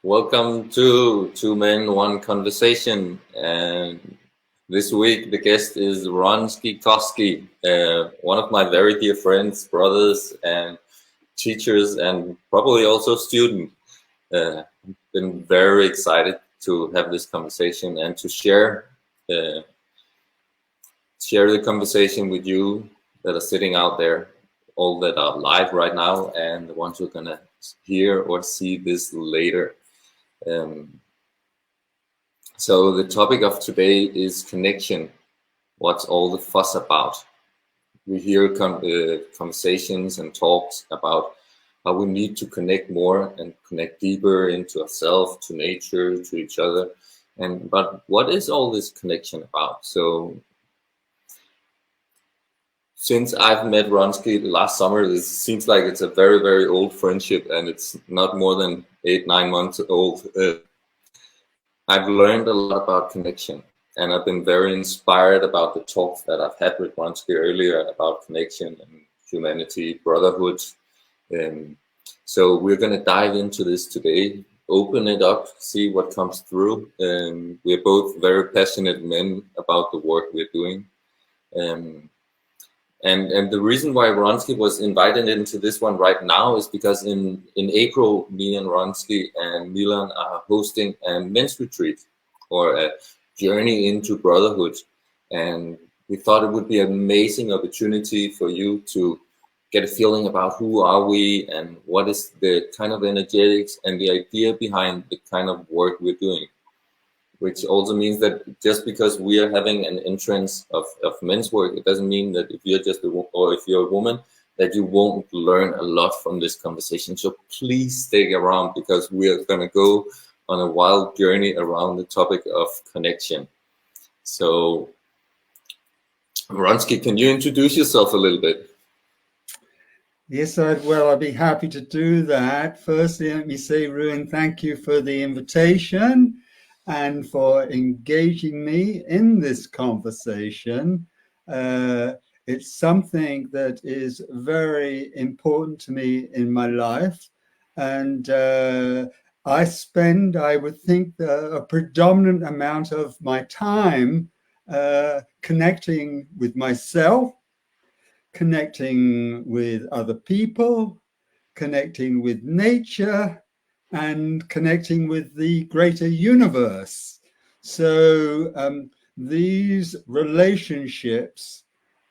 Welcome to Two Men, One Conversation. And this week, the guest is Ronsky Koski, one of my very dear friends, brothers, and teachers, and probably also student. Been very excited to have this conversation and to uh, share the conversation with you that are sitting out there, all that are live right now, and the ones who are gonna hear or see this later. Um, so the topic of today is connection. What's all the fuss about? We hear conversations and talks about how we need to connect more and connect deeper into ourselves, to nature, to each other. But what is all this connection about? So since I've met Ronsky last summer, this seems like it's a very, very old friendship, and it's not more than 8, 9 months old. I've learned a lot about connection, and I've been very inspired about the talks that I've had with Ronsky earlier about connection and humanity, brotherhood. Um, so we're going to dive into this today, open it up, see what comes through. We're both very passionate men about the work we're doing. Um, and the reason why Ronsky was invited into this one right now is because in April, me and Ronsky and Milan are hosting a men's retreat or a journey into brotherhood. And we thought it would be an amazing opportunity for you to get a feeling about who are we and what is the kind of energetics and the idea behind the kind of work we're doing, which also means that just because we are having an entrance of men's work, it doesn't mean that if you're just or if you're a woman, that you won't learn a lot from this conversation. So please stay around, because we are going to go on a wild journey around the topic of connection. So, Ronsky, can you introduce yourself a little bit? Yes, I'd be happy to do that. Firstly, let me say, Ruin, thank you for the invitation and for engaging me in this conversation. It's something that is very important to me in my life. And I would think, a predominant amount of my time connecting with myself, connecting with other people, connecting with nature, and connecting with the greater universe. So these relationships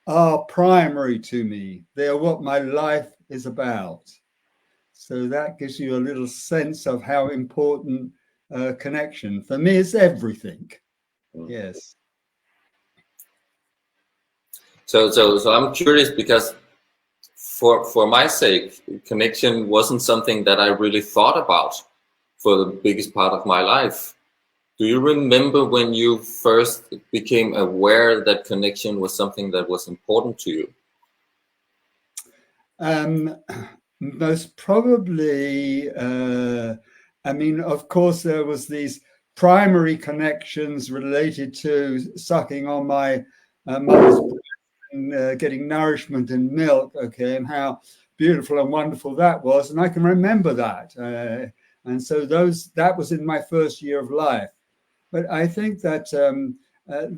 are primary to me. They are what my life is about. So that gives you a little sense of how important connection. For me, it's everything. Yes. So I'm curious, because for my sake, connection wasn't something that I really thought about for the biggest part of my life. Do you remember when you first became aware that connection was something that was important to you? Most probably, of course, there was these primary connections related to sucking on my mother's breast and getting nourishment and milk, okay, and how beautiful and wonderful that was. And I can remember that. And so that was in my first year of life. But I think that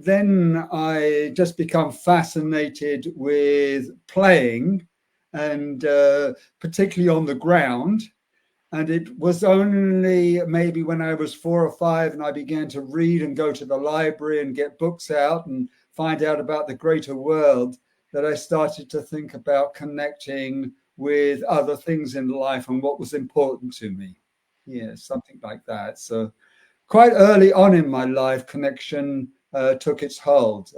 then I just become fascinated with playing, and particularly on the ground. And it was only maybe when I was 4 or 5 and I began to read and go to the library and get books out and find out about the greater world that I started to think about connecting with other things in life and what was important to me. Yeah, something like that. So quite early on in my life, connection took its hold.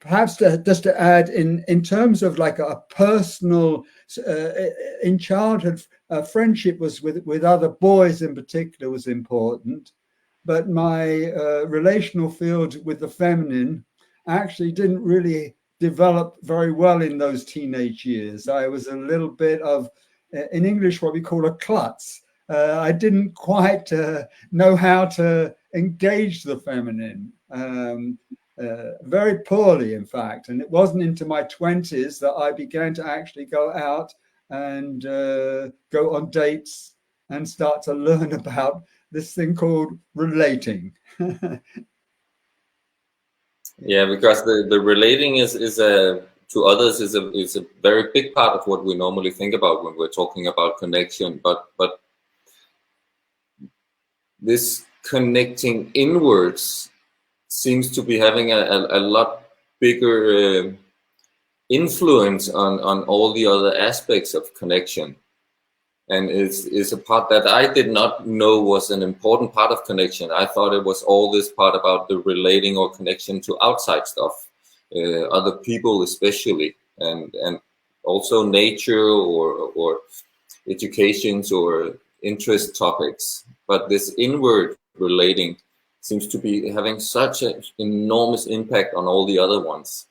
Perhaps just to add, in terms of like a personal, in childhood, friendship was with other boys in particular was important, but my relational field with the feminine actually didn't really develop very well in those teenage years. I was a little bit of, in English, what we call a klutz. I didn't quite know how to engage the feminine. Very poorly, in fact. And it wasn't into my 20s that I began to actually go out and go on dates and start to learn about this thing called relating. Yeah, because the relating is a to others is a very big part of what we normally think about when we're talking about connection. But this connecting inwards seems to be having a lot bigger influence on all the other aspects of connection. And is a part that I did not know was an important part of connection. I thought it was all this part about the relating or connection to outside stuff, other people especially, and also nature or educations or interest topics. But this inward relating seems to be having such an enormous impact on all the other ones.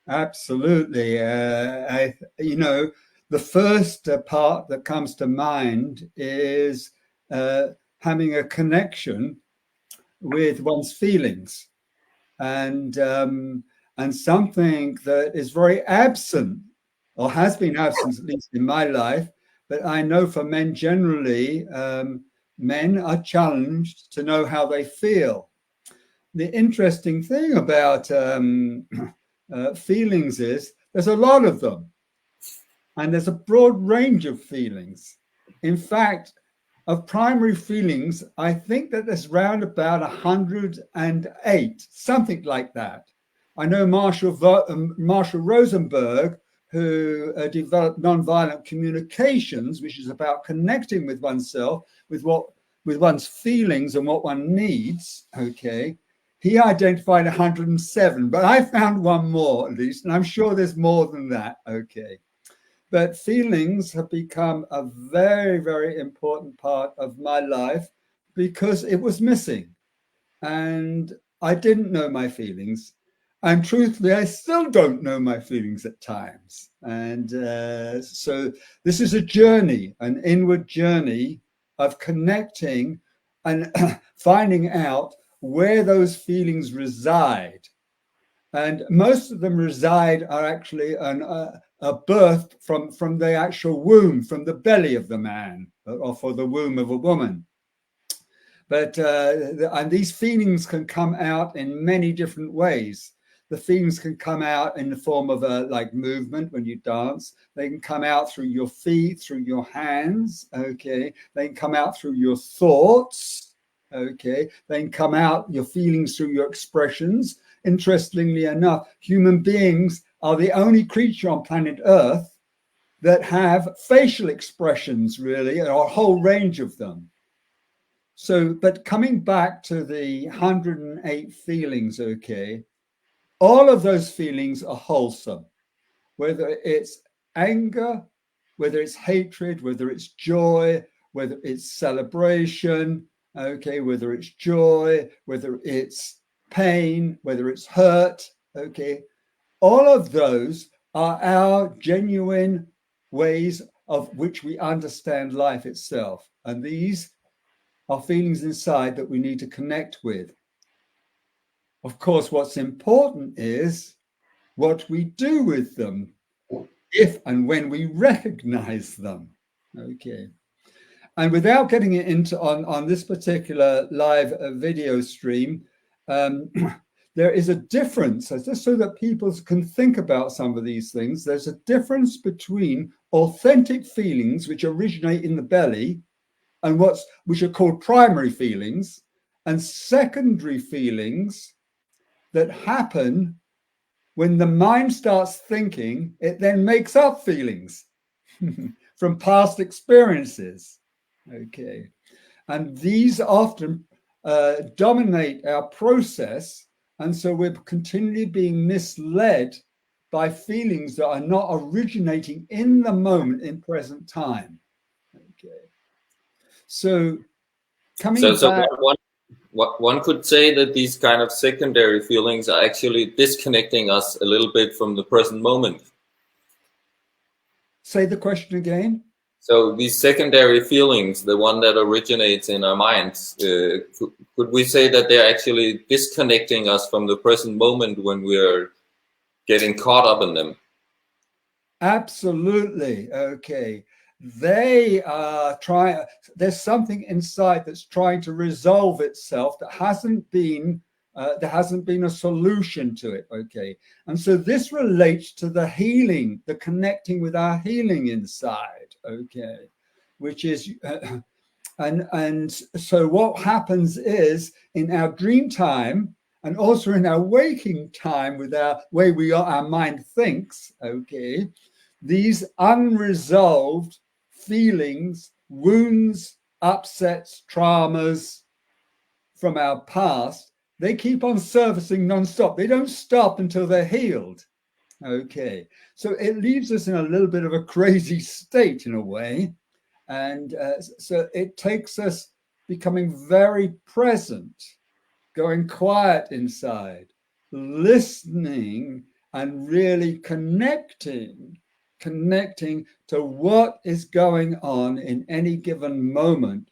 Absolutely. The first part that comes to mind is having a connection with one's feelings, and something that is very absent, or has been absent at least in my life. But I know for men generally, men are challenged to know how they feel. The interesting thing about feelings is there's a lot of them, and there's a broad range of feelings. In fact, of primary feelings, I think that there's round about 108, something like that. I know Marshall Rosenberg, who developed nonviolent communications, which is about connecting with oneself, with one's feelings and what one needs. Okay, he identified 107, but I found one more at least, and I'm sure there's more than that. Okay. But feelings have become a very, very important part of my life because it was missing. And I didn't know my feelings. And truthfully, I still don't know my feelings at times. And so this is a journey, an inward journey of connecting and finding out where those feelings reside. And most of them reside are actually a birth from the actual womb, from the belly of the man, or for the womb of a woman. But and these feelings can come out in many different ways. The feelings can come out in the form of like movement when you dance. They can come out through your feet, through your hands. Okay, they can come out through your thoughts. Okay, they can come out your feelings through your expressions. Interestingly enough, human beings are the only creature on planet Earth that have facial expressions, really, or a whole range of them. So, but coming back to the 108 feelings, okay, all of those feelings are wholesome, whether it's anger, whether it's hatred, whether it's joy, whether it's celebration, okay, whether it's joy, whether it's pain, whether it's hurt, okay, all of those are our genuine ways of which we understand life itself. And these are feelings inside that we need to connect with. Of course, what's important is what we do with them, if and when we recognize them. Okay. And without getting it into on this particular live video stream, there is a difference, just so that people can think about some of these things. There's a difference between authentic feelings, which originate in the belly, and which are called primary feelings, and secondary feelings that happen when the mind starts thinking. It then makes up feelings from past experiences. Okay, and these often dominate our process, and so we're continually being misled by feelings that are not originating in the moment, in present time. Okay, so coming back. One could say that these kind of secondary feelings are actually disconnecting us a little bit from the present moment. Say the question again. So these secondary feelings, the one that originates in our minds, could we say that they're actually disconnecting us from the present moment when we're getting caught up in them? Absolutely. Okay. they are trying, there's something inside that's trying to resolve itself that hasn't been there hasn't been a solution to it. Okay. And so this relates to the healing, the connecting with our healing inside. Okay. Which is, and so what happens is in our dream time and also in our waking time with our way our mind thinks, okay, these unresolved feelings, wounds, upsets, traumas from our past, they keep on surfacing non-stop. They don't stop until they're healed. Okay, so it leaves us in a little bit of a crazy state in a way. And so it takes us becoming very present, going quiet inside, listening and really connecting to what is going on in any given moment,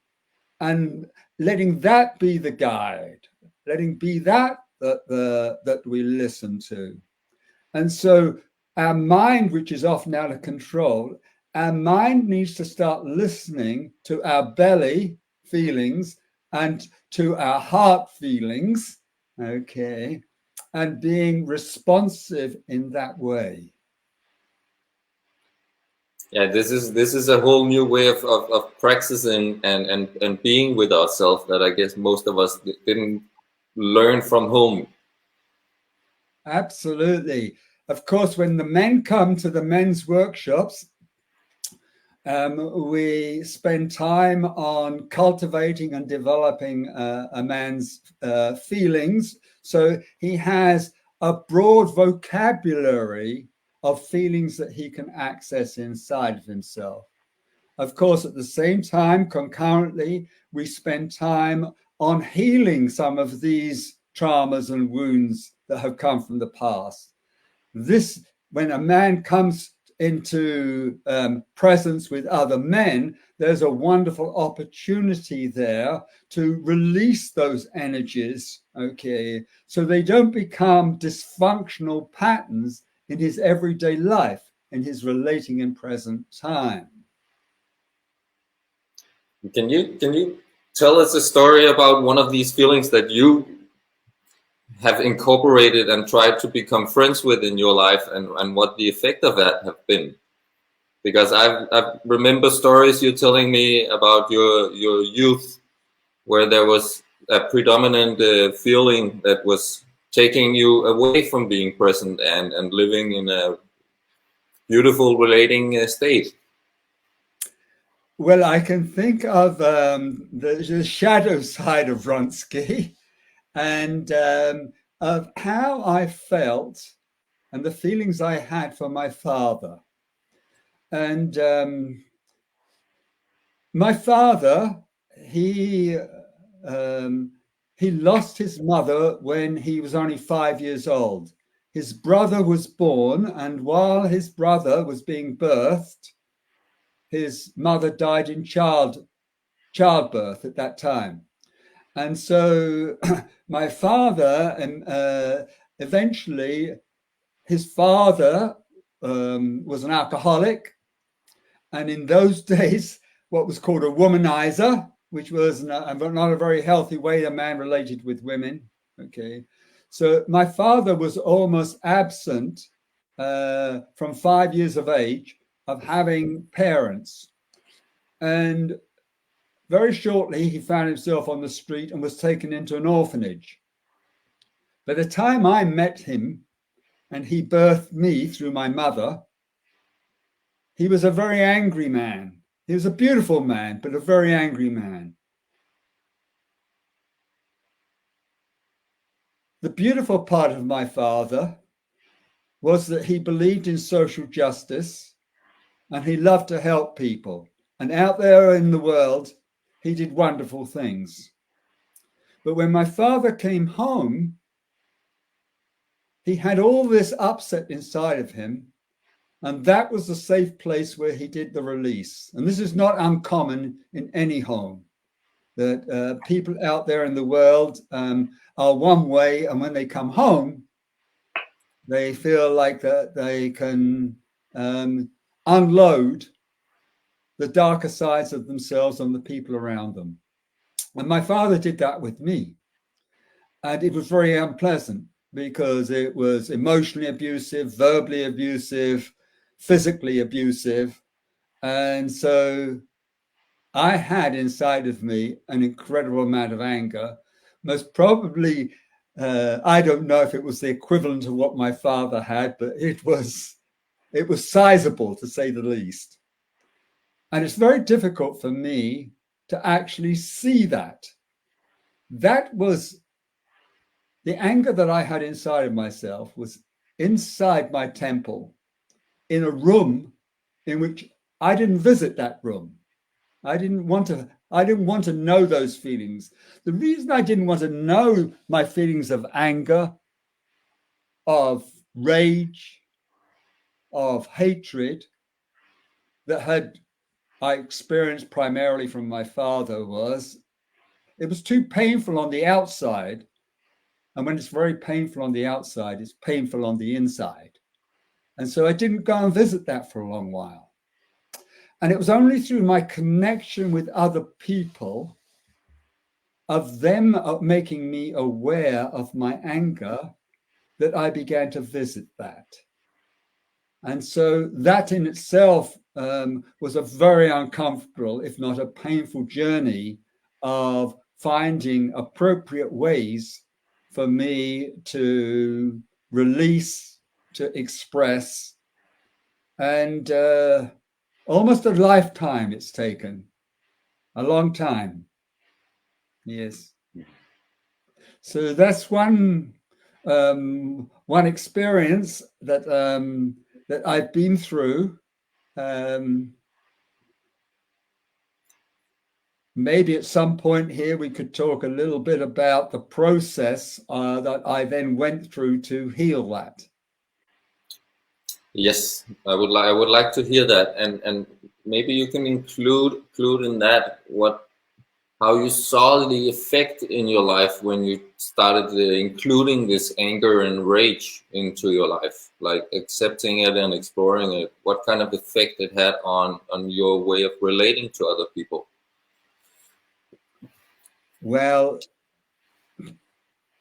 and letting that be the guide, letting be that we listen to. And so our mind, which is often out of control, our mind needs to start listening to our belly feelings and to our heart feelings, okay, and being responsive in that way. Yeah, this is a whole new way of practicing and being with ourselves that I guess most of us didn't learn from home. Absolutely. Of course, when the men come to the men's workshops, we spend time on cultivating and developing a man's feelings, so he has a broad vocabulary of feelings that he can access inside of himself. Of course, at the same time, concurrently, we spend time on healing some of these traumas and wounds that have come from the past. This, when a man comes into presence with other men, there's a wonderful opportunity there to release those energies, okay, so they don't become dysfunctional patterns in his everyday life, in his relating in present time. Can you tell us a story about one of these feelings that you have incorporated and tried to become friends with in your life, and what the effect of that have been? Because I remember stories you're telling me about your youth, where there was a predominant feeling that was taking you away from being present and living in a beautiful relating state. Well, I can think of the shadow side of Vronsky, and of how I felt and the feelings I had for my father. And my father, he lost his mother when he was only 5 years old. His brother was born, and while his brother was being birthed, his mother died in childbirth at that time. And so my father, eventually, his father was an alcoholic. And in those days, what was called a womanizer, which was not a very healthy way a man related with women. Okay. So my father was almost absent from 5 years of age of having parents. And very shortly, he found himself on the street and was taken into an orphanage. By the time I met him and he birthed me through my mother, he was a very angry man. He was a beautiful man, but a very angry man. The beautiful part of my father was that he believed in social justice and he loved to help people. And out there in the world, he did wonderful things. But when my father came home, he had all this upset inside of him, and that was the safe place where he did the release. And this is not uncommon in any home, that people out there in the world are one way, and when they come home, they feel like that they can unload the darker sides of themselves and the people around them. And my father did that with me. And it was very unpleasant because it was emotionally abusive, verbally abusive, physically abusive. And so I had inside of me an incredible amount of anger. Most probably, I don't know if it was the equivalent of what my father had, but it was sizable, to say the least. And it's very difficult for me to actually see that. That was the anger that I had inside of myself, was inside my temple, in a room in which I didn't visit that room. I didn't want to know those feelings. The reason I didn't want to know my feelings of anger, of rage, of hatred that I experienced primarily from my father was it was too painful on the outside. And when it's very painful on the outside, it's painful on the inside. And so I didn't go and visit that for a long while. And it was only through my connection with other people, of them making me aware of my anger, that I began to visit that. And so that in itself was a very uncomfortable, if not a painful journey of finding appropriate ways for me to release, to express, and almost a lifetime it's taken, a long time. Yes. So that's one experience that that I've been through. Maybe at some point here we could talk a little bit about the process that I then went through to heal that. Yes, I would like to hear that, and maybe you can include in that how you saw the effect in your life when you started including this anger and rage into your life, like accepting it and exploring it. What kind of effect it had on your way of relating to other people? Well,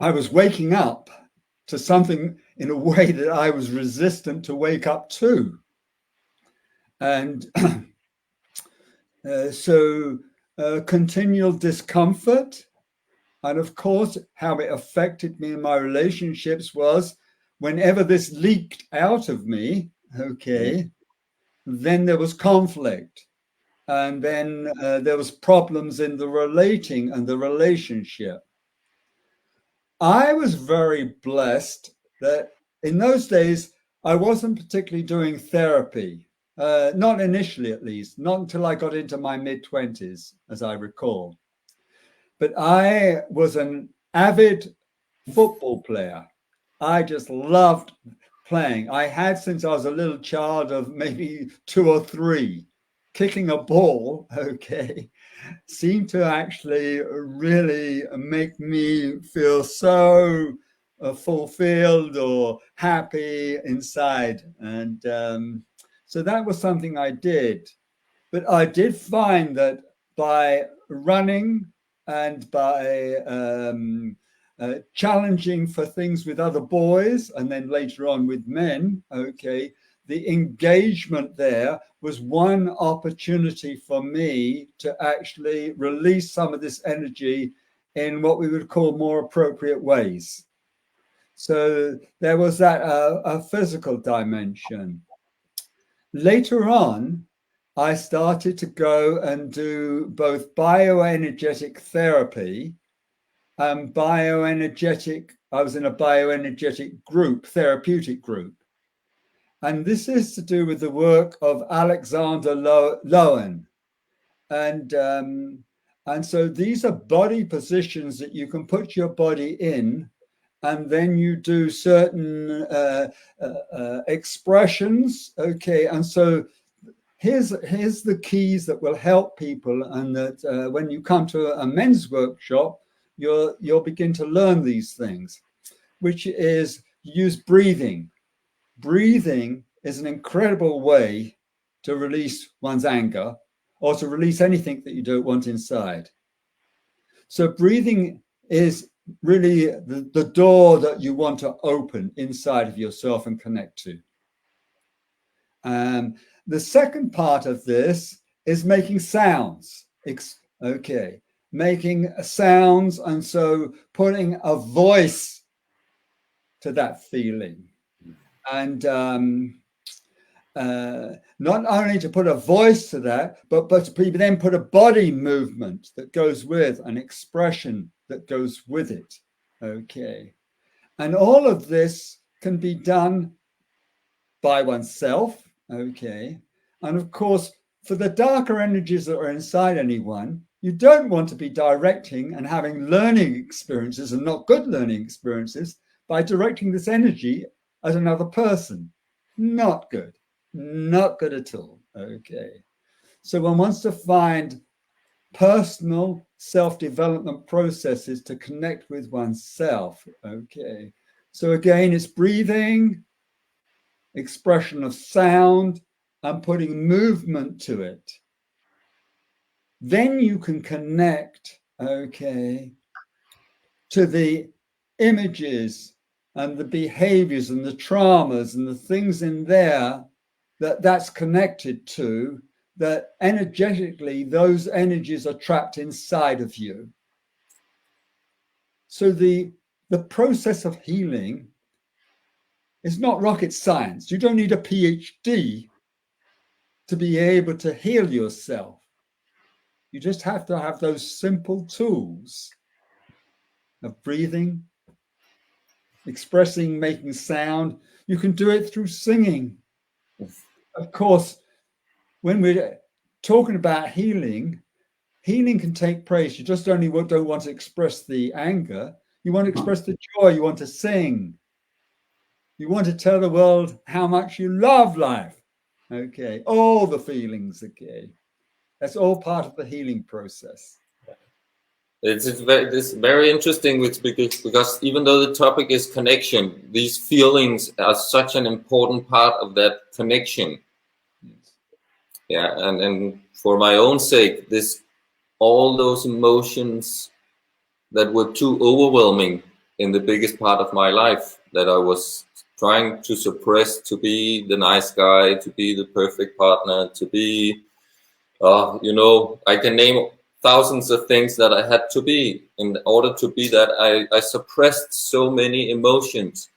I was waking up to something in a way that I was resistant to wake up to. And so continual discomfort. And of course, how it affected me in my relationships was whenever this leaked out of me, okay, then there was conflict. And then there was problems in the relating and the relationship. I was very blessed that in those days, I wasn't particularly doing therapy, not initially at least, not until I got into my mid-20s, as I recall. But I was an avid football player. I just loved playing. I had since I was a little child of maybe 2 or 3. Kicking a ball, okay, seemed to actually really make me feel so fulfilled or happy inside. And so that was something I did. But I did find that by running and by challenging for things with other boys and then later on with men, okay, the engagement there was one opportunity for me to actually release some of this energy in what we would call more appropriate ways. So there was that a physical dimension. Later on, I started to go and do both bioenergetic therapy and bioenergetic. I was in a bioenergetic group, therapeutic group. And this is to do with the work of Alexander Lowen. And so these are body positions that you can put your body in, and then you do certain expressions. Okay, and so here's the keys that will help people, and that when you come to a men's workshop, you'll begin to learn these things, which is use breathing. Breathing is an incredible way to release one's anger. or to release anything that you don't want inside. So breathing is really the door that you want to open inside of yourself and connect to. The second part of this is making sounds. Okay, making sounds, and so putting a voice to that feeling. And not only to put a voice to that, but to then put a body movement that goes with, an expression that goes with it. Okay. And all of this can be done by oneself. Okay. And of course, for the darker energies that are inside anyone, you don't want to be directing and having learning experiences and not good learning experiences by directing this energy at another person. Not good. Not good at all. Okay. So one wants to find personal self-development processes to connect with oneself. Okay. So again, it's breathing, expression of sound, and putting movement to it. Then you can connect, okay, to the images and the behaviors and the traumas and the things in there that's connected to, that energetically those energies are trapped inside of you. So the process of healing is not rocket science. You don't need a PhD to be able to heal yourself. You just have to have those simple tools of breathing, expressing, making sound. You can do it through singing. Of course, when we're talking about healing, healing can take place. You just only don't want to express the anger. You want to express the joy. You want to sing. You want to tell the world how much you love life. Okay, all the feelings. Okay, that's all part of the healing process. It's very interesting because even though the topic is connection, these feelings are such an important part of that connection. Yes. Yeah, and for my own sake, all those emotions that were too overwhelming in the biggest part of my life, that I was trying to suppress, to be the nice guy, to be the perfect partner, to be, I can name thousands of things that I had to be. In order to be that, I suppressed so many emotions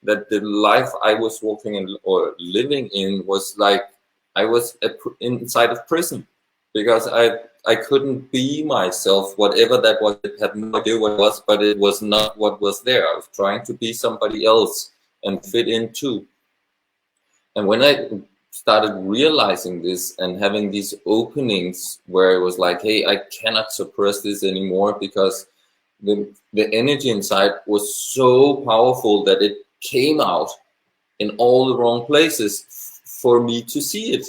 that the life I was walking in or living in was like I was inside of prison, because I couldn't be myself, whatever that was. I had no idea what it was, but it was not what was there. I was trying to be somebody else and fit in too. And when I started realizing this and having these openings where it was like, hey, I cannot suppress this anymore, because the energy inside was so powerful that it came out in all the wrong places for me to see it.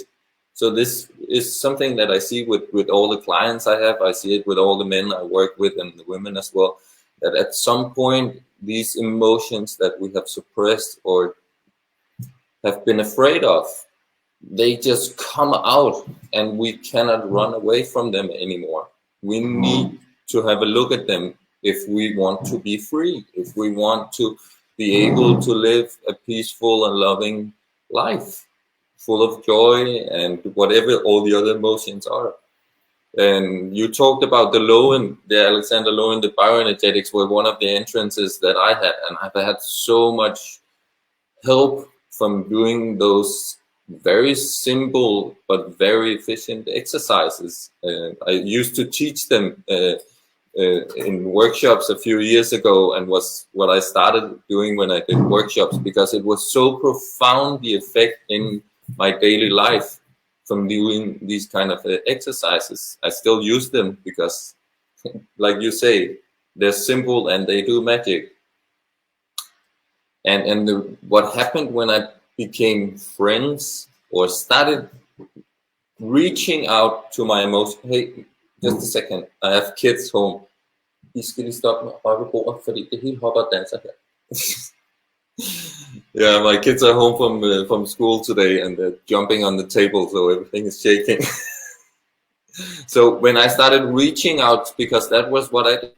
So this is something that I see with all the clients I have. I see it with all the men I work with and the women as well, that at some point these emotions that we have suppressed or have been afraid of, they just come out and we cannot run away from them anymore. We need to have a look at them if we want to be free, if we want to be able to live a peaceful and loving life, full of joy and whatever all the other emotions are. And you talked about the Alexander Lowen, the bioenergetics were one of the entrances that I had, and I've had so much help from doing those very simple but very efficient exercises. I used to teach them in workshops a few years ago, and was what I started doing when I did workshops, because it was so profound, the effect in my daily life from doing these kind of exercises. I still use them because, like you say, they're simple and they do magic. And what happened when I became friends or started reaching out to my emotions. Hey, just a second, I have kids home. I skal lige stoppe med at røre ved bordet, fordi det hele hopper og danser her. Yeah, my kids are home from school today and they're jumping on the table, so everything is shaking. So when I started reaching out, because that was what I did,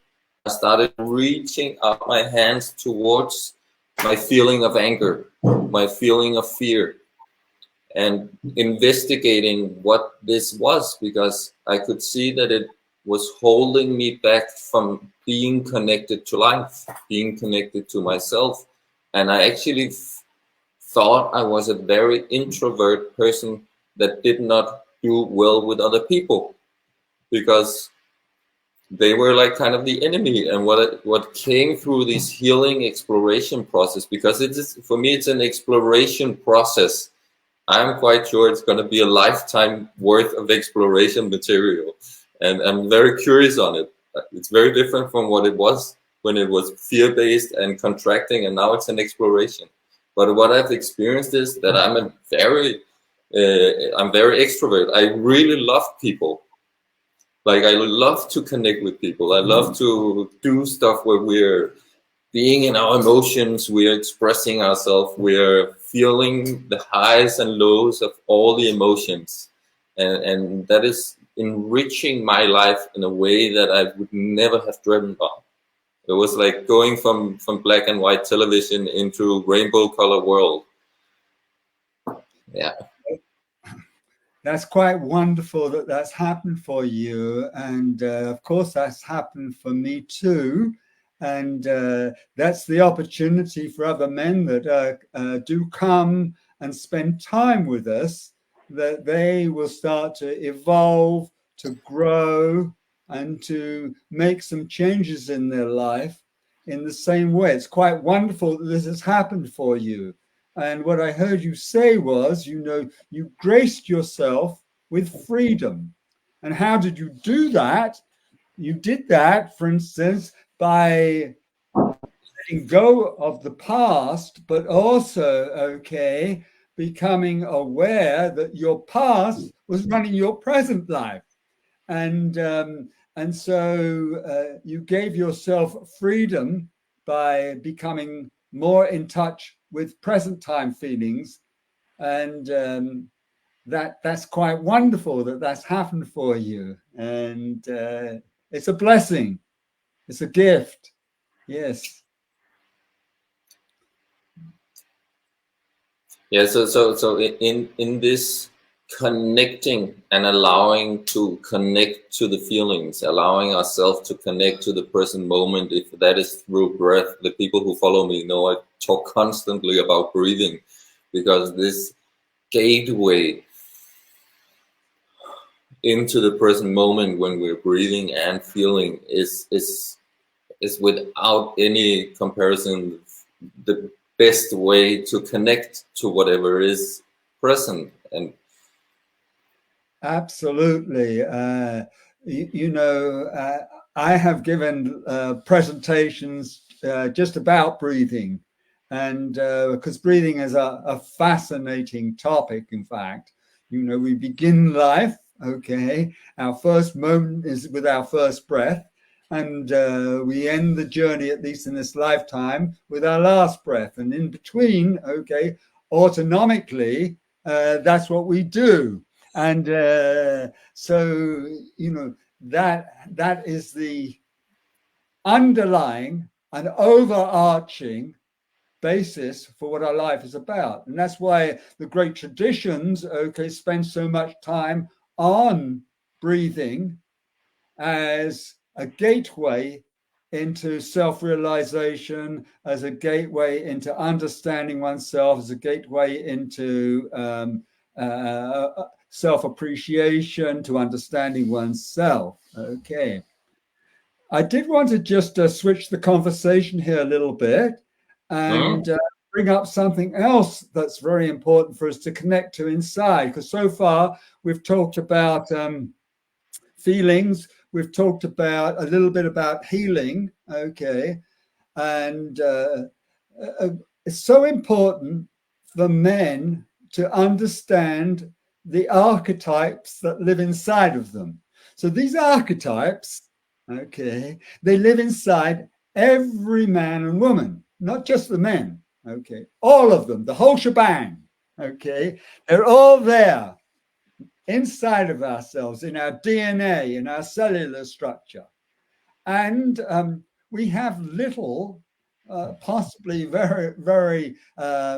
I started reaching out my hands towards my feeling of anger, my feeling of fear, and investigating what this was, because I could see that it was holding me back from being connected to life, being connected to myself. And I actually thought I was a very introvert person that did not do well with other people, because they were like kind of the enemy. And what came through this healing exploration process, because it is, for me, it's an exploration process. I'm quite sure it's going to be a lifetime worth of exploration material, and I'm very curious on it. It's very different from what it was when it was fear-based and contracting, and now it's an exploration. But what I've experienced is that I'm very extrovert. I really love people. Like, I love to connect with people. I love to do stuff where we're being in our emotions, we're expressing ourselves, we're feeling the highs and lows of all the emotions. And that is enriching my life in a way that I would never have dreamed of. It was like going from black and white television into rainbow color world. Yeah. That's quite wonderful that that's happened for you. And of course, that's happened for me too. And that's the opportunity for other men that do come and spend time with us, that they will start to evolve, to grow, and to make some changes in their life in the same way. It's quite wonderful that this has happened for you. And what I heard you say was, you graced yourself with freedom. And how did you do that? You did that, for instance, by letting go of the past, but also, becoming aware that your past was running your present life. And so you gave yourself freedom by becoming more in touch with present time feelings, and that's quite wonderful that that's happened for you. And it's a blessing, it's a gift. Yes. Yeah. So in this connecting and allowing to connect to the feelings, allowing ourselves to connect to the present moment, if that is through breath. The people who follow me know I talk constantly about breathing, because this gateway into the present moment when we're breathing and feeling is without any comparison the best way to connect to whatever is present. And Absolutely. I have given presentations just about breathing, and because breathing is a fascinating topic. In fact, we begin life, our first moment is with our first breath, and we end the journey, at least in this lifetime, with our last breath. And in between, autonomically, that's what we do. And so that is the underlying and overarching basis for what our life is about. And that's why the great traditions spend so much time on breathing as a gateway into self-realization, as a gateway into understanding oneself, as a gateway into self-appreciation, to understanding oneself. Okay. I did want to just switch the conversation here a little bit and bring up something else that's very important for us to connect to inside, because so far we've talked about feelings, we've talked about a little bit about healing, and it's so important for men to understand the archetypes that live inside of them. So these archetypes, they live inside every man and woman, not just the men, all of them, the whole shebang, they're all there inside of ourselves, in our DNA, in our cellular structure. And we have little, possibly very, very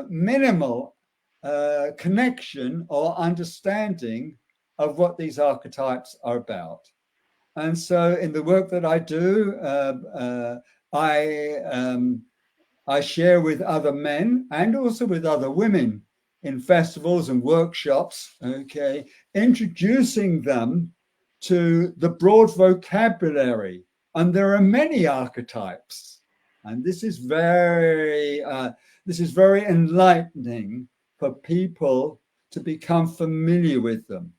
minimal connection or understanding of what these archetypes are about. And so in the work that I do, I share with other men and also with other women in festivals and workshops, okay, introducing them to the broad vocabulary. And there are many archetypes. And this is very enlightening for people to become familiar with them.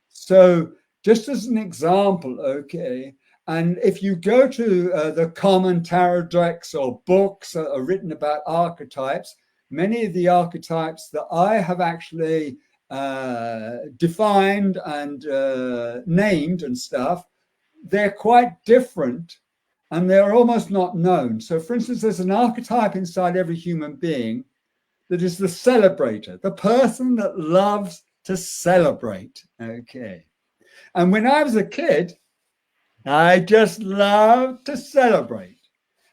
So just as an example, okay, and if you go to the common tarot decks or books that are written about archetypes, many of the archetypes that I have actually defined and named and stuff, they're quite different and they're almost not known. So for instance, there's an archetype inside every human being that is the celebrator, the person that loves to celebrate, okay. And when I was a kid, I just loved to celebrate.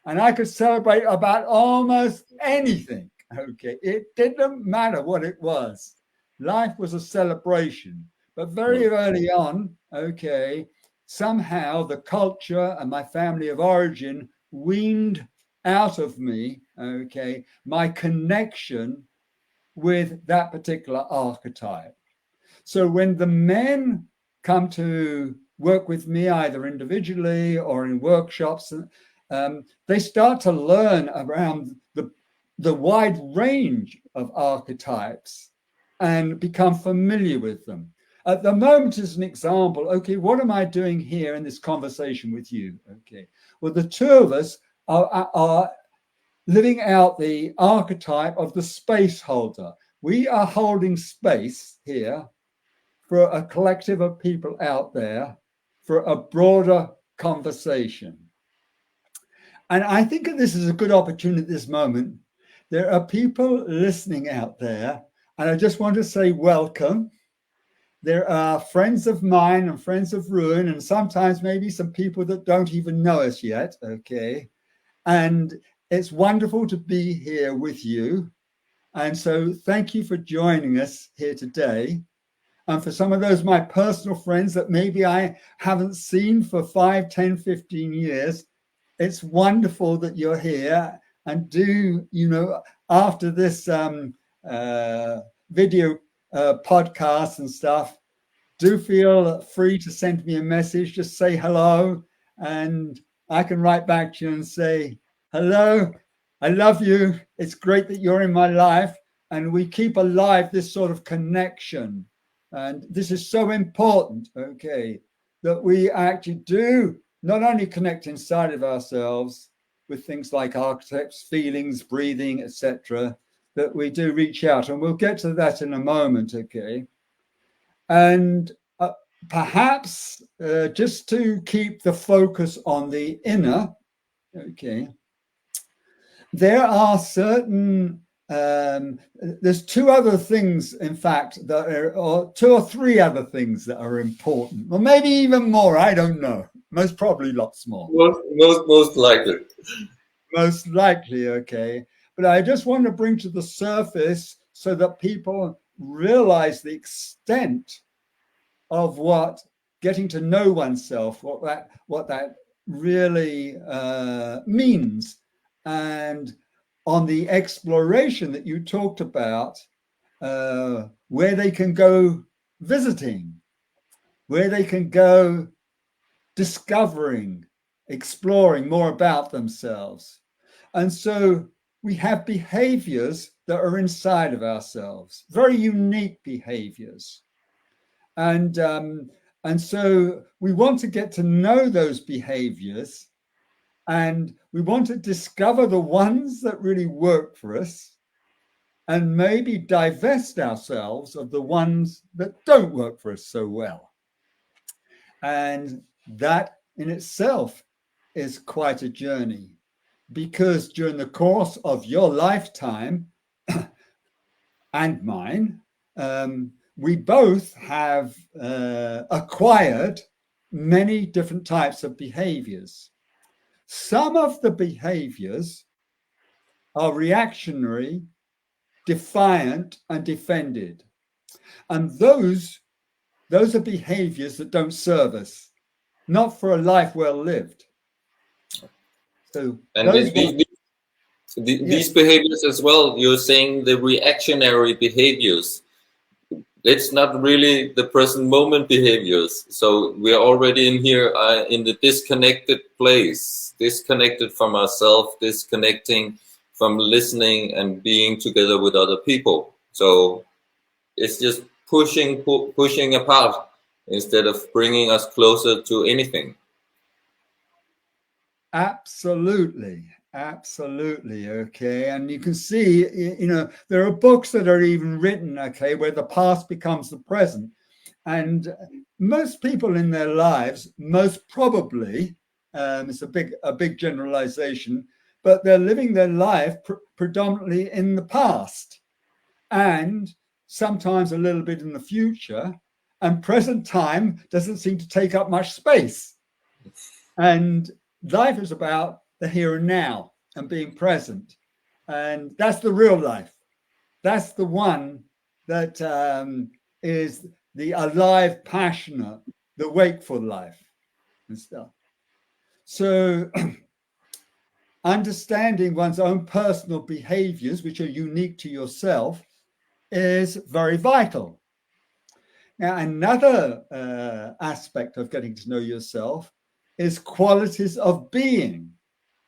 And I could celebrate about almost anything. Okay. It didn't matter what it was. Life was a celebration. But very early on, okay, somehow the culture and my family of origin weaned out of me, okay, my connection with that particular archetype. So when the men come to work with me, either individually or in workshops, they start to learn around the wide range of archetypes and become familiar with them. At the moment, as an example, okay, what am I doing here in this conversation with you? Okay, well, the two of us are living out the archetype of the space holder. We are holding space here for a collective of people out there for a broader conversation. And I think this is a good opportunity at this moment. There are people listening out there, and I just want to say welcome. There are friends of mine and friends of Ruin, and sometimes maybe some people that don't even know us yet, okay? And it's wonderful to be here with you. And so thank you for joining us here today. And for some of those, my personal friends that maybe I haven't seen for 5, 10, 15 years, it's wonderful that you're here. And do, after this video podcast and stuff, do feel free to send me a message. Just say hello, and I can write back to you and say, hello, I love you. It's great that you're in my life. And we keep alive this sort of connection. And this is so important, okay, that we actually do not only connect inside of ourselves with things like archetypes, feelings, breathing, etc., that we do reach out. And we'll get to that in a moment, okay? And perhaps just to keep the focus on the inner, okay, there are certain there's two other things, in fact, that are, or two or three other things that are important, or maybe even more. I don't know. Most probably lots more. Most likely. Most likely, okay. But I just want to bring to the surface so that people realize the extent of what getting to know oneself, what that really means, and on the exploration that you talked about, where they can go visiting, where they can go discovering, exploring more about themselves. And so we have behaviors that are inside of ourselves, very unique behaviors. And so we want to get to know those behaviors, and we want to discover the ones that really work for us, and maybe divest ourselves of the ones that don't work for us so well. And that in itself is quite a journey, because during the course of your lifetime and mine, we both have acquired many different types of behaviors. Some of the behaviors are reactionary, defiant, and defended. And those are behaviors that don't serve us, not for a life well lived. So And these behaviors as well, you're saying the reactionary behaviors, it's not really the present moment behaviors. So we're already in here in the disconnected place, disconnected from ourselves, disconnecting from listening and being together with other people. So it's just pushing apart instead of bringing us closer to anything. Absolutely. Absolutely. Okay. And you can see, there are books that are even written, okay, where the past becomes the present. And most people in their lives, most probably, it's a big generalization, but they're living their life predominantly in the past and sometimes a little bit in the future. And present time doesn't seem to take up much space. And life is about the here and now and being present. And that's the real life. That's the one that is the alive, passionate, the wakeful life and stuff. So understanding one's own personal behaviors, which are unique to yourself, is very vital. Now, another aspect of getting to know yourself is qualities of being.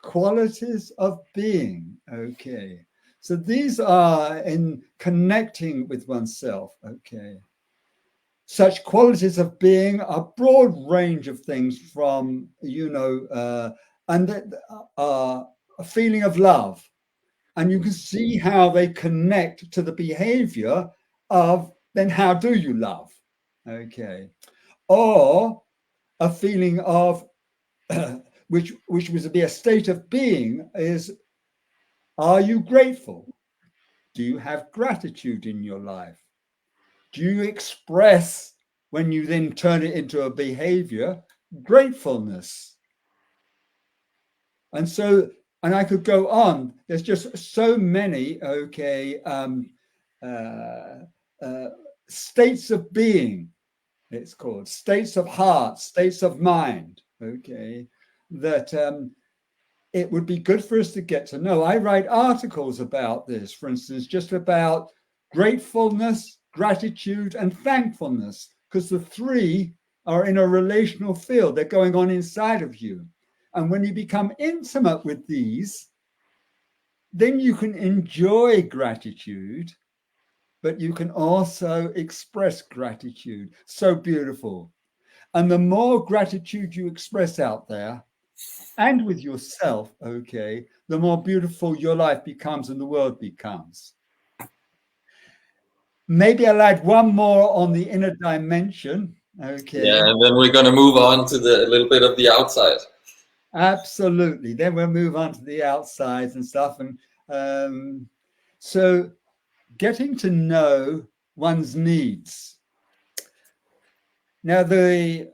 Qualities of being. Okay. So these are in connecting with oneself. Okay. Such qualities of being are a broad range of things from, a feeling of love. And you can see how they connect to the behavior of then how do you love? Okay. Or a feeling of which would be a state of being is, are you grateful? Do you have gratitude in your life? Do you express, when you then turn it into a behavior, gratefulness? And so, and I could go on. There's just so many, states of being, it's called, states of heart, states of mind, okay, that it would be good for us to get to know. I write articles about this, for instance, just about gratefulness, gratitude, and thankfulness, because the three are in a relational field. They're going on inside of you. And when you become intimate with these, then you can enjoy gratitude, but you can also express gratitude. So beautiful. And the more gratitude you express out there, and with yourself, okay, the more beautiful your life becomes and the world becomes. Maybe I'll add one more on the inner dimension. Okay. Yeah, and then we're going to move on to a little bit of the outside. Absolutely. Then we'll move on to the outsides and stuff. And so getting to know one's needs. Now, the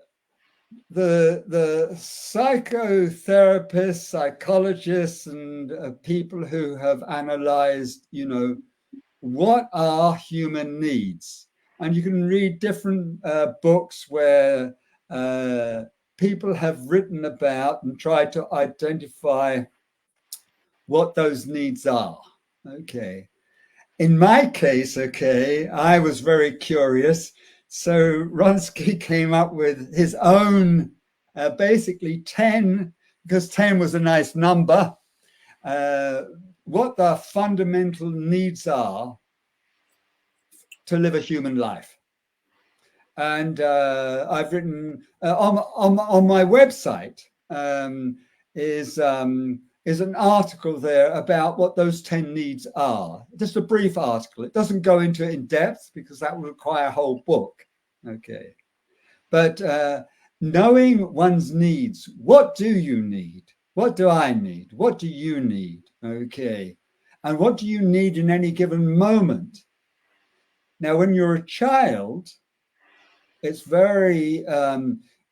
psychotherapists, psychologists, and people who have analyzed, what are human needs? And you can read different books where people have written about and tried to identify what those needs are. Okay. In my case, okay, I was very curious. So Ronsky came up with his own, basically 10, because 10 was a nice number, what the fundamental needs are to live a human life. And I've written on my website is an article there about what those 10 needs are. Just a brief article. It doesn't go into it in depth because that would require a whole book. Okay. But knowing one's needs, what do you need? What do I need? What do you need? Okay. And what do you need in any given moment? Now, when you're a child, it's very,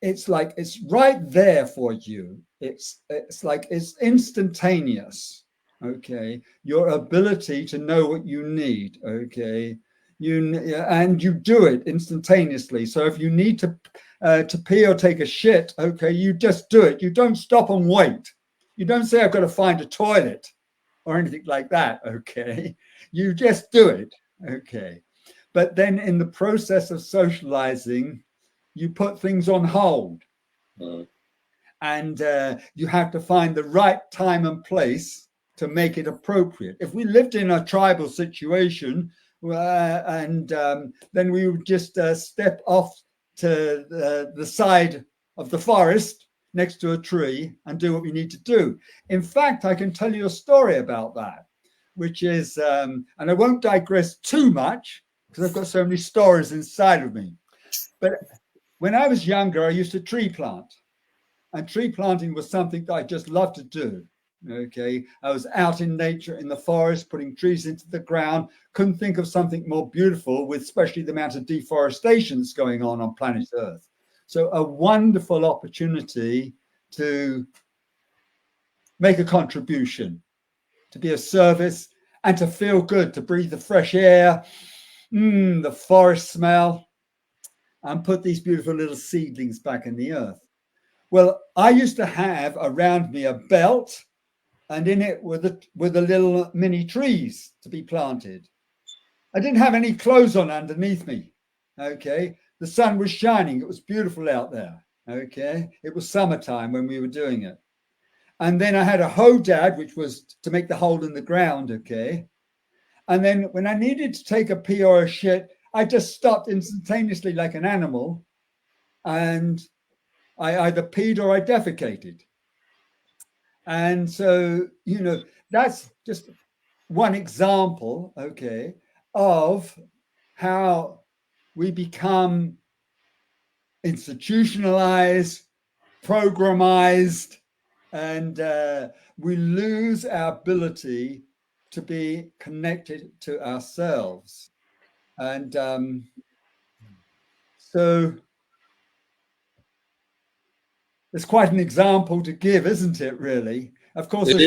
it's like it's right there for you. It's like it's instantaneous. Okay, your ability to know what you need. Okay, and you do it instantaneously. So if you need to pee or take a shit, okay, you just do it. You don't stop and wait. You don't say I've got to find a toilet or anything like that. Okay, you just do it. Okay. But then in the process of socializing, you put things on hold. And you have to find the right time and place to make it appropriate. If we lived in a tribal situation, and then we would just step off to the side of the forest next to a tree and do what we need to do. In fact, I can tell you a story about that, which is, and I won't digress too much, because I've got so many stories inside of me. But when I was younger, I used to tree plant. And tree planting was something that I just loved to do. Okay. I was out in nature, in the forest, putting trees into the ground. Couldn't think of something more beautiful, with especially the amount of deforestation that's going on planet Earth. So a wonderful opportunity to make a contribution, to be of service, and to feel good, to breathe the fresh air, the forest smell, and put these beautiful little seedlings back in the earth. Well, I used to have around me a belt, and in it were the little mini trees to be planted. I didn't have any clothes on underneath me. Okay. The sun was shining. It was beautiful out there. Okay. It was summertime when we were doing it. And then I had a hodad, which was to make the hole in the ground. Okay. And then when I needed to take a pee or a shit, I just stopped instantaneously like an animal, and I either peed or I defecated. And so, that's just one example, okay, of how we become institutionalized, programized, and we lose our ability to be connected to ourselves. And so it's quite an example to give, isn't it, really? Of course, it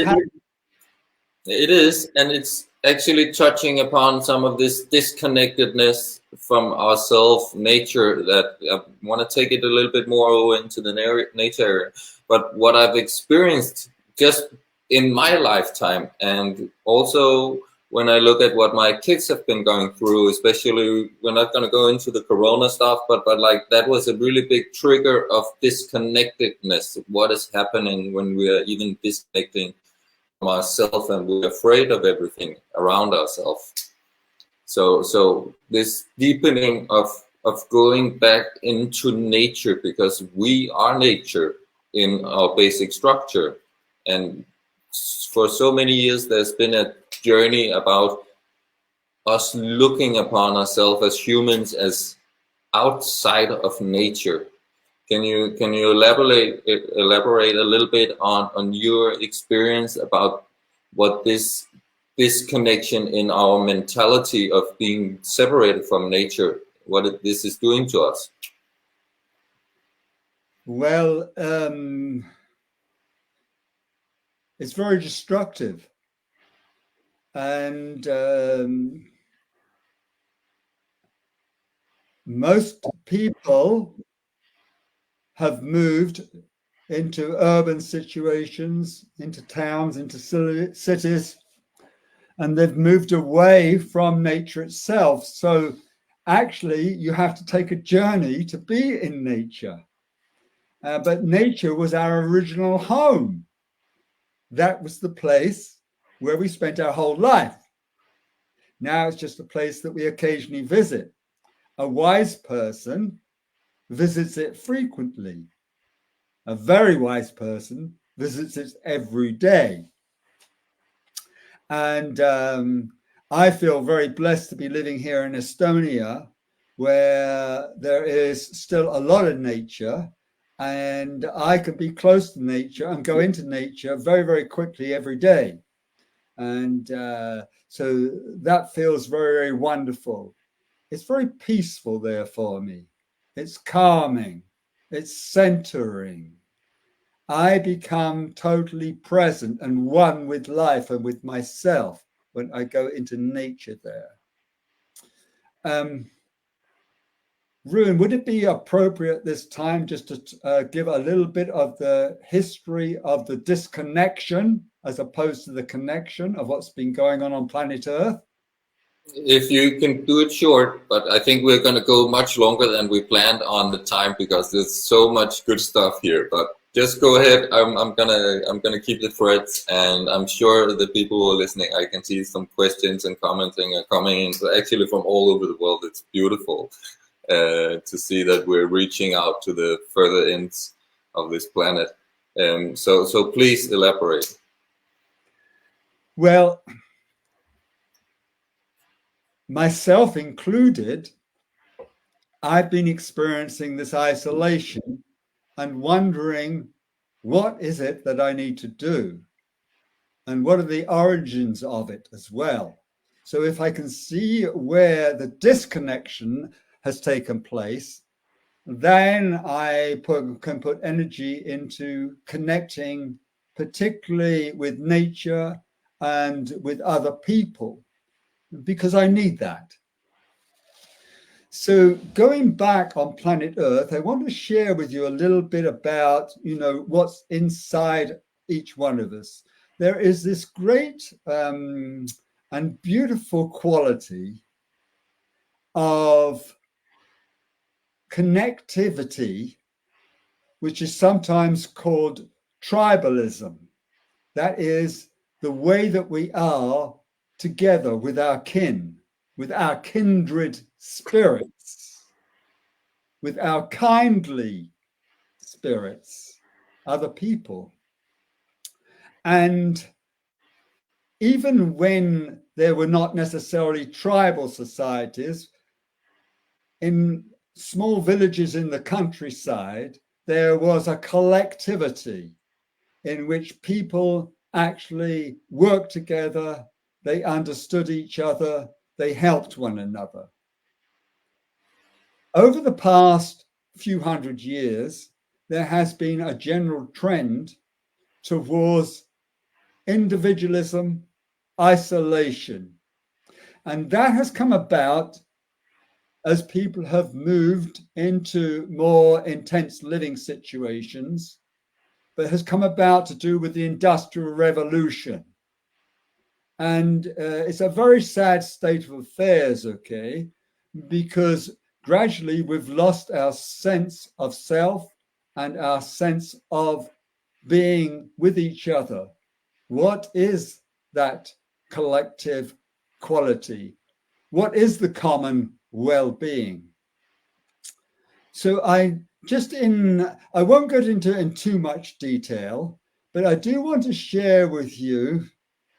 is, and it's actually touching upon some of this disconnectedness from ourself nature that I want to take it a little bit more over into the nature area. But what I've experienced just in my lifetime, and also when I look at what my kids have been going through, especially, we're not going to go into the corona stuff, but like that was a really big trigger of disconnectedness. What is happening when we are even disconnecting from ourselves, and we're afraid of everything around ourselves. So this deepening of going back into nature, because we are nature in our basic structure. And for so many years, there's been a journey about us looking upon ourselves as humans as outside of nature. Can you elaborate a little bit on your experience about what this connection in our mentality of being separated from nature, what this is doing to us? Well, it's very destructive. And most people have moved into urban situations, into towns, into cities, and they've moved away from nature itself. So actually, you have to take a journey to be in nature. But nature was our original home. That was the place where we spent our whole life. Now it's just a place that we occasionally visit. A wise person visits it frequently. A very wise person visits it every day. And I feel very blessed to be living here in Estonia, where there is still a lot of nature, and I can be close to nature and go into nature very, very quickly every day. And so that feels very, very wonderful. It's very peaceful there for me. It's calming. It's centering. I become totally present and one with life and with myself when I go into nature there. Ruin, would it be appropriate this time just to give a little bit of the history of the disconnection as opposed to the connection of what's been going on planet Earth? If you can do it short, but I think we're going to go much longer than we planned on the time because there's so much good stuff here. But just go ahead. I'm gonna keep the threads, and I'm sure the people who are listening, I can see some questions and commenting are coming in. So actually from all over the world. It's beautiful to see that we're reaching out to the further ends of this planet. So please elaborate. Well, myself included, I've been experiencing this isolation and wondering, what is it that I need to do? And what are the origins of it as well? So if I can see where the disconnection has taken place, then I can put energy into connecting, particularly with nature and with other people, because I need that. So going back on planet Earth, I want to share with you a little bit about, what's inside each one of us. There is this great and beautiful quality of connectivity, which is sometimes called tribalism. That is the way that we are together with our kin, with our kindred spirits, with our kindly spirits, other people. And even when there were not necessarily tribal societies, in small villages in the countryside, there was a collectivity in which people actually worked together, they understood each other, they helped one another. Over the past few hundred years, there has been a general trend towards individualism, isolation. And that has come about as people have moved into more intense living situations, but has come about to do with the Industrial Revolution. And it's a very sad state of affairs, okay, because gradually we've lost our sense of self and our sense of being with each other. What is that collective quality? What is the common well-being? So I won't go into in too much detail, but I do want to share with you,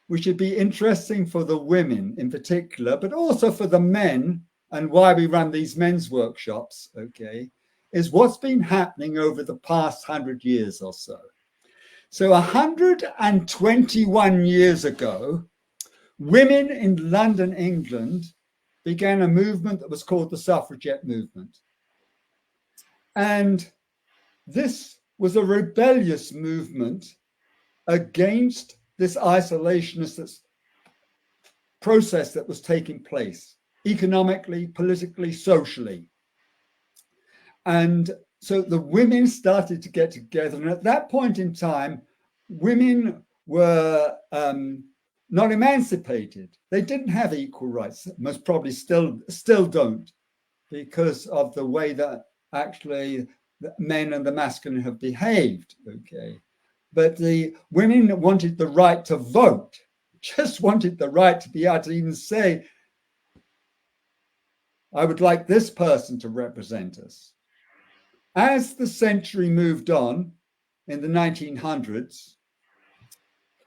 which would be interesting for the women in particular, but also for the men, and why we run these men's workshops, okay, is what's been happening over the past 100 years or so. So 121 years ago, women in London, England, began a movement that was called the suffragette movement. And this was a rebellious movement against this isolationist process that was taking place economically, politically, socially. And so the women started to get together. And at that point in time, women were not emancipated. They didn't have equal rights, most probably still don't, because of the way that actually the men and the masculine have behaved, okay? But the women wanted the right to vote, just wanted the right to be able to even say, I would like this person to represent us. As the century moved on in the 1900s,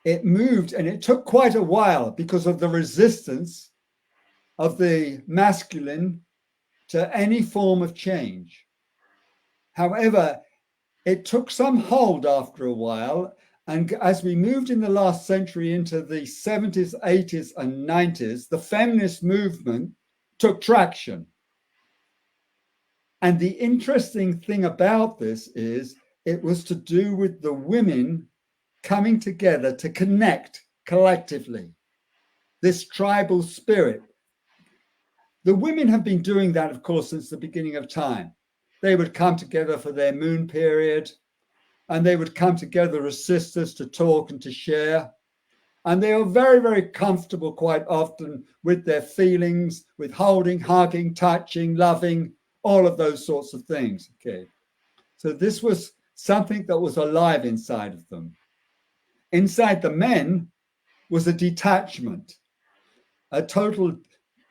it moved, and it took quite a while because of the resistance of the masculine to any form of change. However, it took some hold after a while, and as we moved in the last century into the 70s, 80s, and 90s, the feminist movement took traction. And the interesting thing about this is it was to do with the women coming together to connect collectively, this tribal spirit. The women have been doing that, of course, since the beginning of time. They would come together for their moon period, and they would come together as sisters to talk and to share. And they are very, very comfortable quite often with their feelings, with holding, hugging, touching, loving, all of those sorts of things. Okay. So this was something that was alive inside of them. Inside the men was a detachment, a total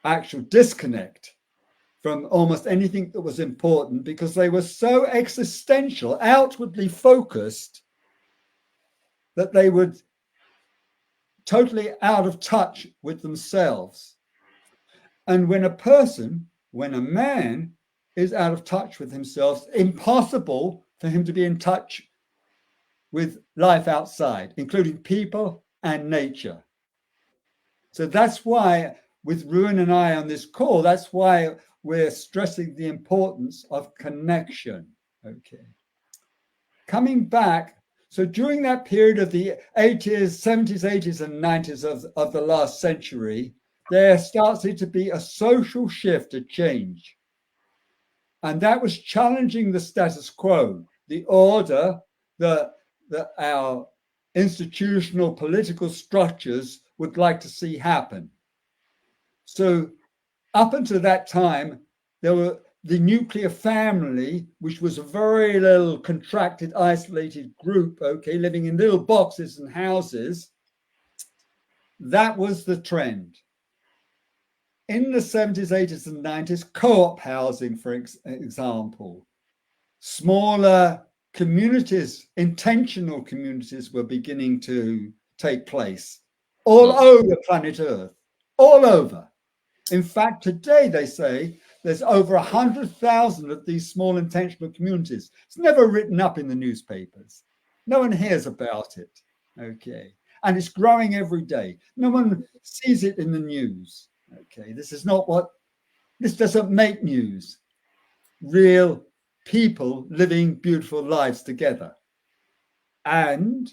actual disconnect from almost anything that was important, because they were so existential, outwardly focused, that they would totally out of touch with themselves. And when a man is out of touch with himself, it's impossible for him to be in touch with life outside, including people and nature. So that's why, with Ruin and I on this call, that's why we're stressing the importance of connection. Okay. Coming back, so during that period of the 80s, 70s, 80s, and 90s of the last century, there started to be a social shift, a change. And that was challenging the status quo, the order that our institutional political structures would like to see happen. So up until that time, there were the nuclear family, which was a very little contracted, isolated group, okay, living in little boxes and houses. That was the trend. In the 70s, 80s, and 90s, co-op housing, for example, smaller communities, intentional communities were beginning to take place all over planet Earth, all over. In fact, today they say there's over 100,000 of these small intentional communities. It's never written up in the newspapers. No one hears about it. Okay. And it's growing every day. No one sees it in the news. Okay. This doesn't make news. Real people living beautiful lives together. And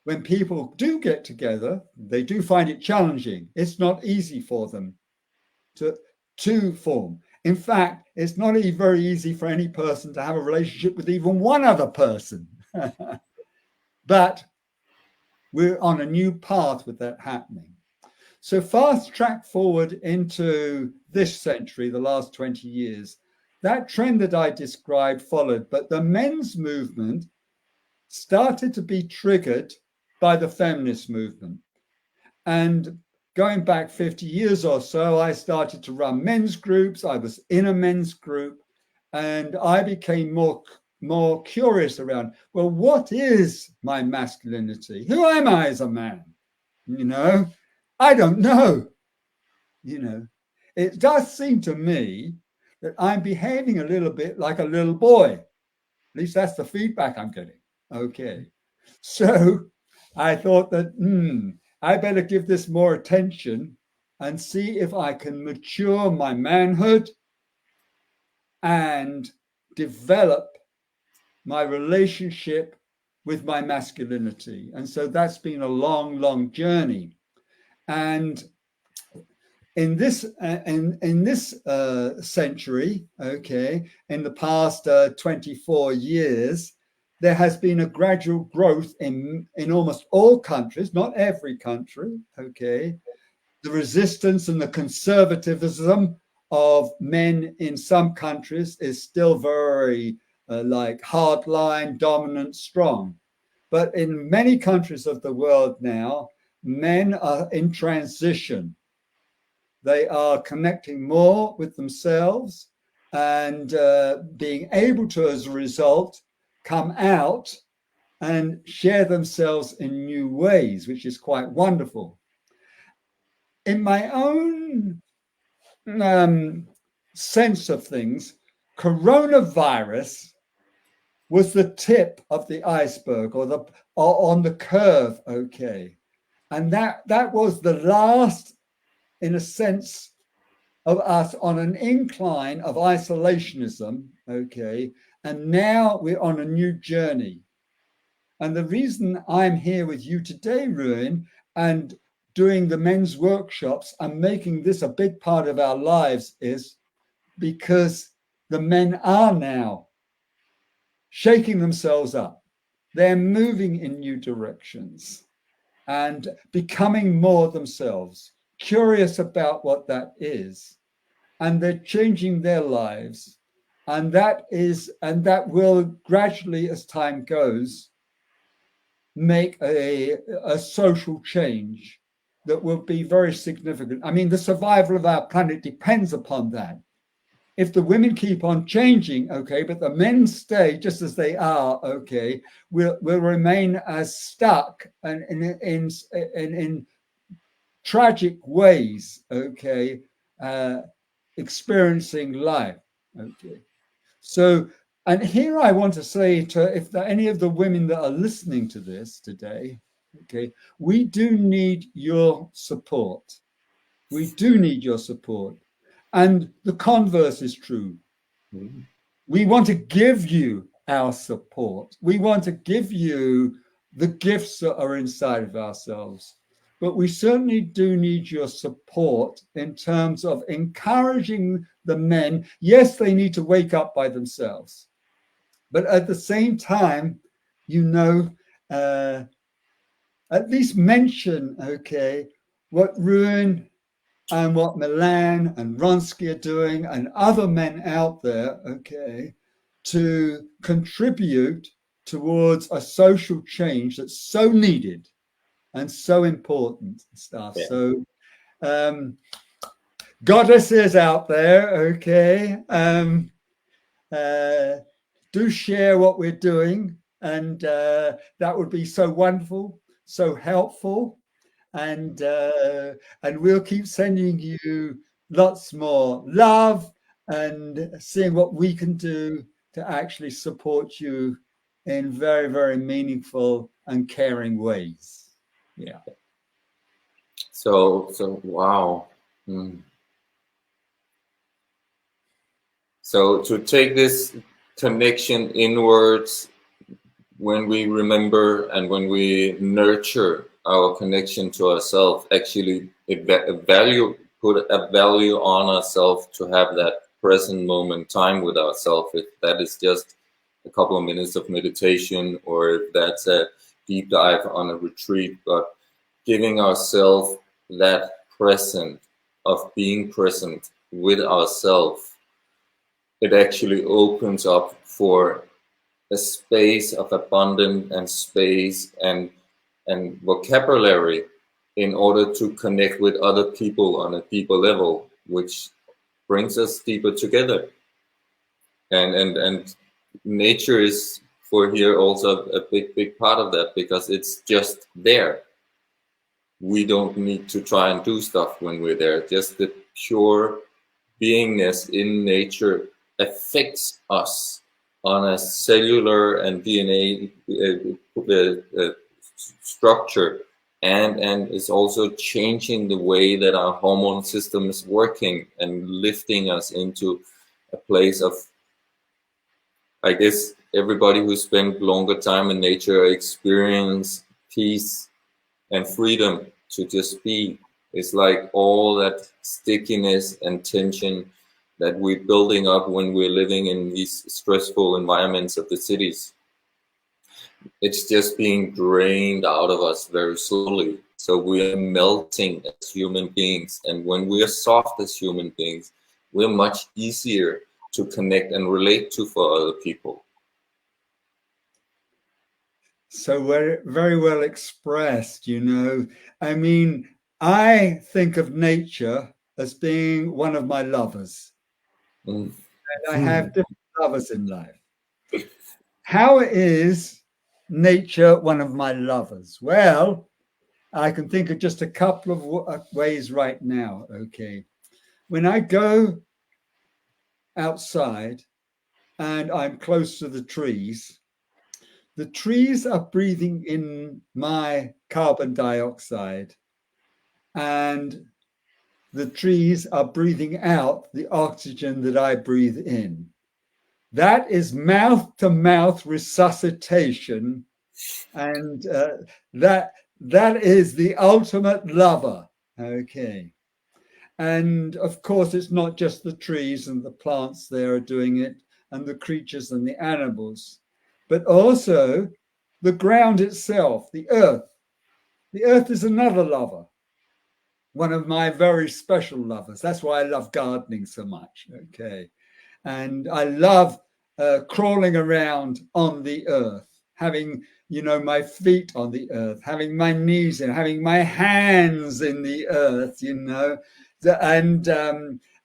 when people do get together, they do find it challenging. It's not easy for them to form. In fact, it's not very easy for any person to have a relationship with even one other person. But we're on a new path with that happening. So fast track forward into this century, the last 20 years, that trend that I described followed, but the men's movement started to be triggered by the feminist movement. And going back 50 years or so, I started to run men's groups. I was in a men's group, and I became more curious around, well, what is my masculinity? Who am I as a man? I don't know. It does seem to me that I'm behaving a little bit like a little boy. At least that's the feedback I'm getting. Okay. So I thought that, I better give this more attention and see if I can mature my manhood and develop my relationship with my masculinity. And so that's been a long, long journey. And in this century, okay, in the past 24 years, there has been a gradual growth in almost all countries, not every country, okay. The resistance and the conservatism of men in some countries is still very like hardline, dominant, strong. But in many countries of the world now, men are in transition. They are connecting more with themselves and being able to, as a result, come out and share themselves in new ways, which is quite wonderful. In my own sense of things, coronavirus was the tip of the iceberg, or on the curve, okay. And that was the last, in a sense, of us on an incline of isolationism, okay, and now we're on a new journey. And the reason I'm here with you today, Ruin, and doing the men's workshops and making this a big part of our lives is because the men are now shaking themselves up. They're moving in new directions and becoming more themselves, curious about what that is. And they're changing their lives. And that will gradually, as time goes, make a social change that will be very significant. I mean, the survival of our planet depends upon that. If the women keep on changing, okay, but the men stay just as they are, okay, will remain as stuck and in tragic ways, okay, experiencing life, okay. So, and here I want to say to if there are any of the women that are listening to this today, okay, we do need your support. We do need your support. And the converse is true. Mm-hmm. We want to give you our support. We want to give you the gifts that are inside of ourselves. But we certainly do need your support in terms of encouraging the men. Yes, they need to wake up by themselves. But at the same time, at least mention, okay, what Ruin and what Milan and Ronsky are doing and other men out there, okay, to contribute towards a social change that's so needed and so important stuff. Yeah. So goddesses out there, okay, do share what we're doing, and that would be so wonderful, so helpful. And we'll keep sending you lots more love and seeing what we can do to actually support you in very, very meaningful and caring ways. Yeah. So wow. Mm. So to take this connection inwards, when we remember and when we nurture our connection to ourselves, actually put a value on ourselves to have that present moment time with ourselves. If that is just a couple of minutes of meditation, or if that's a deep dive on a retreat, but giving ourselves that present of being present with ourselves, it actually opens up for a space of abundance and space and vocabulary in order to connect with other people on a deeper level, which brings us deeper together. And nature is for here also a big part of that, because it's just there. We don't need to try and do stuff when we're there. Just the pure beingness in nature affects us on a cellular and DNA structure, and is also changing the way that our hormone system is working and lifting us into a place of, I guess, everybody who spent longer time in nature experience peace and freedom to just be. It's like all that stickiness and tension that we're building up when we're living in these stressful environments of the cities. It's just being drained out of us very slowly. So we're melting as human beings. And when we're soft as human beings, we're much easier to connect and relate to for other people. So very, very well expressed, you know. I mean, I think of nature as being one of my lovers. Mm. And I have different lovers in life. How is nature one of my lovers? Well, I can think of just a couple of ways right now. Okay. When I go outside and I'm close to the trees are breathing in my carbon dioxide, and the trees are breathing out the oxygen that I breathe in. That is mouth-to-mouth resuscitation, and that is the ultimate lover. Okay. And of course, it's not just the trees and the plants there are doing it, and the creatures and the animals, but also the ground itself, the earth. The earth is another lover, one of my very special lovers. That's why I love gardening so much. Okay. And I love crawling around on the earth, having, my feet on the earth, having my knees in, having my hands in the earth,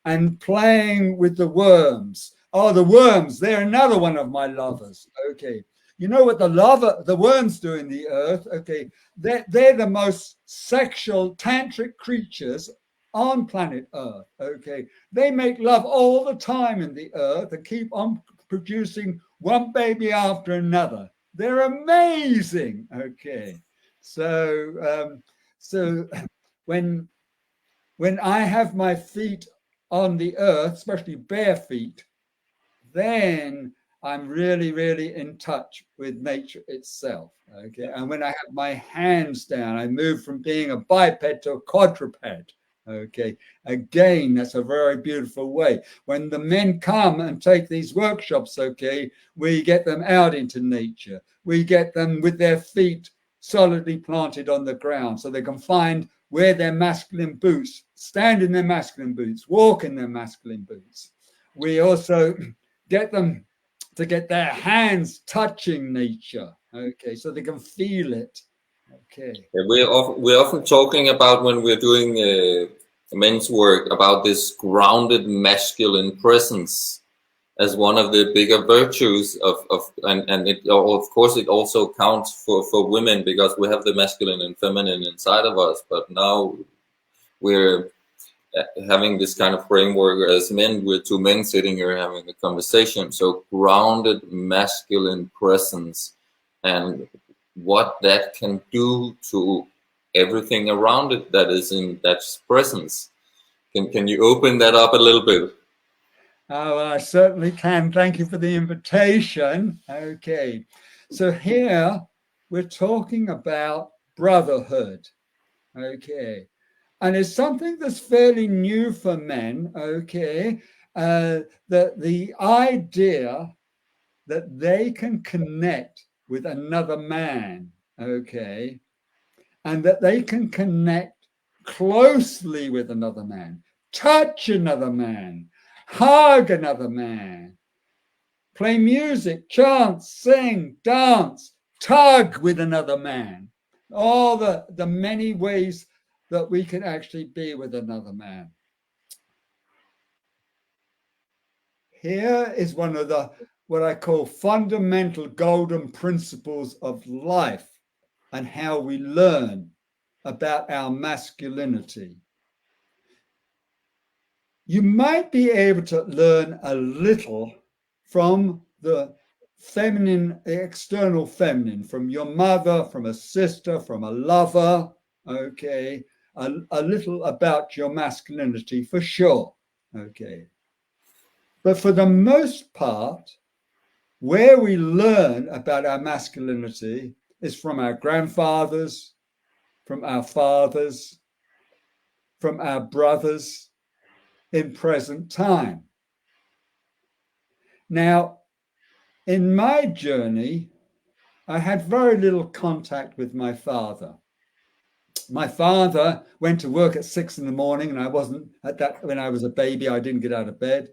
and playing with the worms. Oh, the worms, they're another one of my lovers. Okay. You know what the worms do in the earth? Okay. They're the most sexual tantric creatures on planet Earth. Okay. They make love all the time in the earth and keep on producing one baby after another. They're amazing. Okay. So when I have my feet on the earth, especially bare feet, then I'm really, really in touch with nature itself. Okay. And when I have my hands down, I move from being a biped to a quadruped. Okay. Again, that's a very beautiful way. When the men come and take these workshops, okay, we get them out into nature. We get them with their feet solidly planted on the ground so they can find wear their masculine boots, stand in their masculine boots, walk in their masculine boots. We also get them to get their hands touching nature, okay, so they can feel it. Okay. We're often talking about, when we're doing men's work, about this grounded masculine presence as one of the bigger virtues and it, of course, it also counts for women, because we have the masculine and feminine inside of us, but now we're having this kind of framework as men. We're two men sitting here having a conversation. So grounded masculine presence, and what that can do to everything around it that is in that presence. Can you open that up a little bit? Oh, I certainly can. Thank you for the invitation. Okay. So here we're talking about brotherhood. Okay. And it's something that's fairly new for men. Okay. The idea that they can connect with another man. Okay. And that they can connect closely with another man, touch another man, hug another man, play music, chant, sing, dance, tug with another man. All the many ways that we can actually be with another man. Here is one of the what I call fundamental golden principles of life and how we learn about our masculinity. You might be able to learn a little from the feminine, external feminine, from your mother, from a sister, from a lover, okay, a little about your masculinity for sure, okay. But for the most part, where we learn about our masculinity is from our grandfathers, from our fathers, from our brothers in present time. Now, in my journey, I had very little contact with my father. My father went to work at 6 a.m, and I wasn't at that when I was a baby. I didn't get out of bed.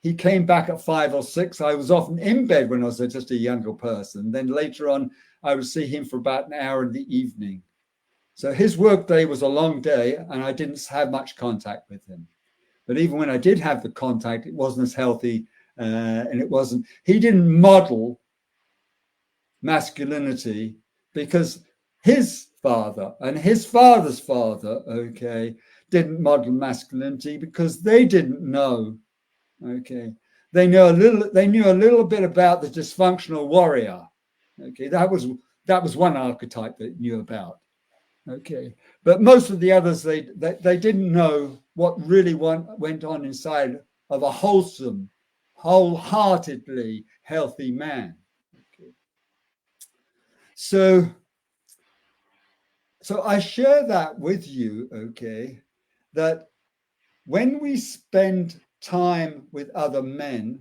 He came back at 5 or 6. I was often in bed when I was just a younger person. Then later on, I would see him for about an hour in the evening. So his work day was a long day, and I didn't have much contact with him. But even when I did have the contact, it wasn't as healthy, and he didn't model masculinity, because his father and his father's father, okay, didn't model masculinity because they didn't know, okay. They knew a little bit about the dysfunctional warrior, okay. That was one archetype they knew about, okay. But most of the others, they didn't know what really went on inside of a wholesome, wholeheartedly healthy man. Okay. So I share that with you, okay, that when we spend time with other men,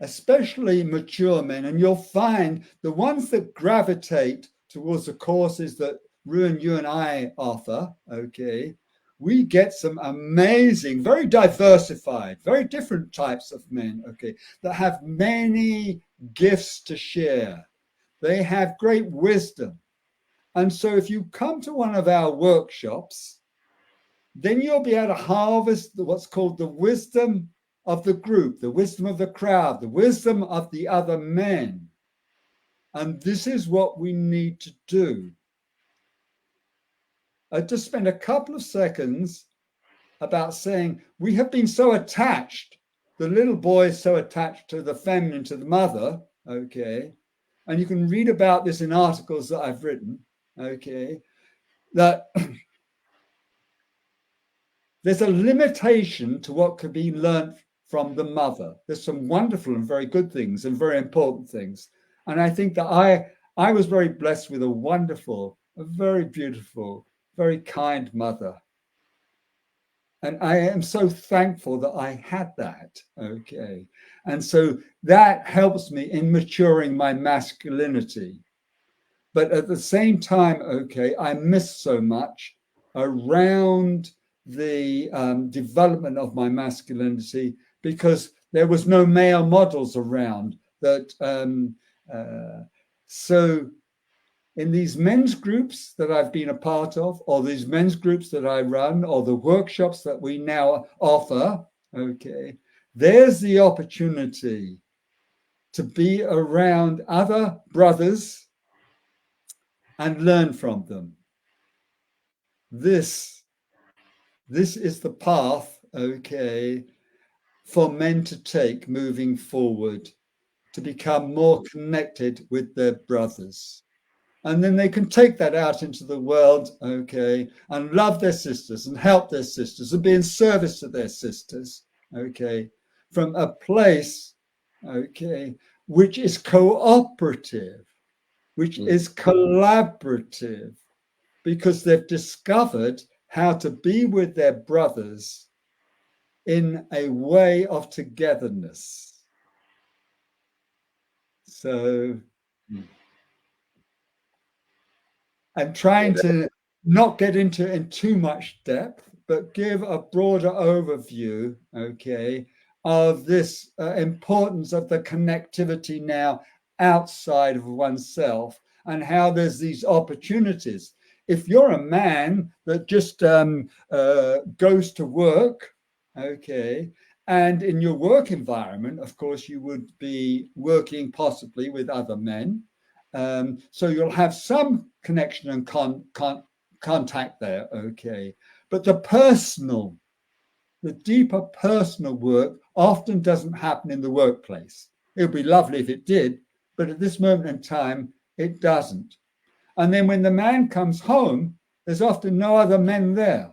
especially mature men, and you'll find the ones that gravitate towards the courses that Ru and you and I offer, okay, we get some amazing, very diversified, very different types of men, okay, that have many gifts to share. They have great wisdom. And so if you come to one of our workshops, then you'll be able to harvest what's called the wisdom of the group, the wisdom of the crowd, the wisdom of the other men. And this is what we need to do. I just spend a couple of seconds about saying we have been so attached, the little boy is so attached to the feminine, to the mother, okay, and you can read about this in articles that I've written, okay, that there's a limitation to what could be learned from the mother. There's some wonderful and very good things and very important things. And I think that I was very blessed with a wonderful, a very beautiful, very kind mother. And I am so thankful that I had that, okay? And so that helps me in maturing my masculinity. But at the same time, okay, I miss so much around the development of my masculinity because there was no male models around that. So in these men's groups that I've been a part of, or these men's groups that I run, or the workshops that we now offer, okay, there's the opportunity to be around other brothers and learn from them. This is the path, okay, for men to take moving forward, to become more connected with their brothers. And then they can take that out into the world, okay, and love their sisters and help their sisters and be in service to their sisters, okay, from a place, okay, which is cooperative, which is collaborative, because they've discovered how to be with their brothers in a way of togetherness. So I'm trying to not get into in too much depth, but give a broader overview, okay, of this importance of the connectivity now outside of oneself and how there's these opportunities. If you're a man that just goes to work, okay, and in your work environment, of course, you would be working possibly with other men. So you'll have some connection and contact there, okay. But the personal, the deeper personal work often doesn't happen in the workplace. It would be lovely if it did, but at this moment in time, it doesn't. And then when the man comes home, there's often no other men there.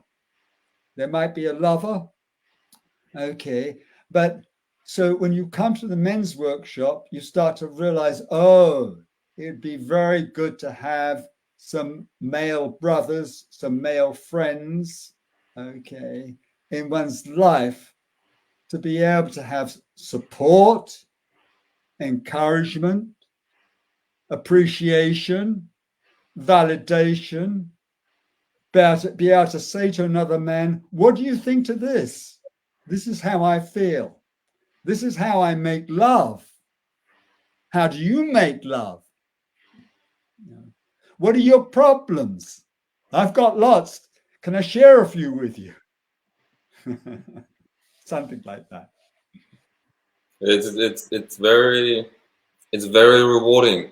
There might be a lover, okay, but so when you come to the men's workshop, you start to realize, oh, it'd be very good to have some male brothers, some male friends, okay, in one's life to be able to have support, encouragement, appreciation, validation, be able to say to another man, what do you think to this? This is how I feel. This is how I make love. How do you make love? What are your problems? I've got lots. Can I share a few with you? Something like that. It's very rewarding.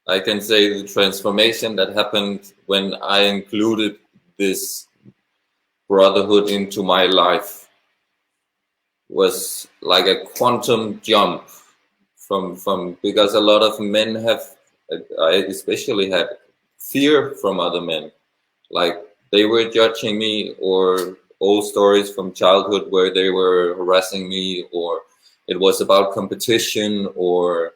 I can say the transformation that happened when I included this brotherhood into my life was like a quantum jump from because a lot of men have, I especially had fear from other men, like they were judging me or old stories from childhood where they were harassing me, or it was about competition, or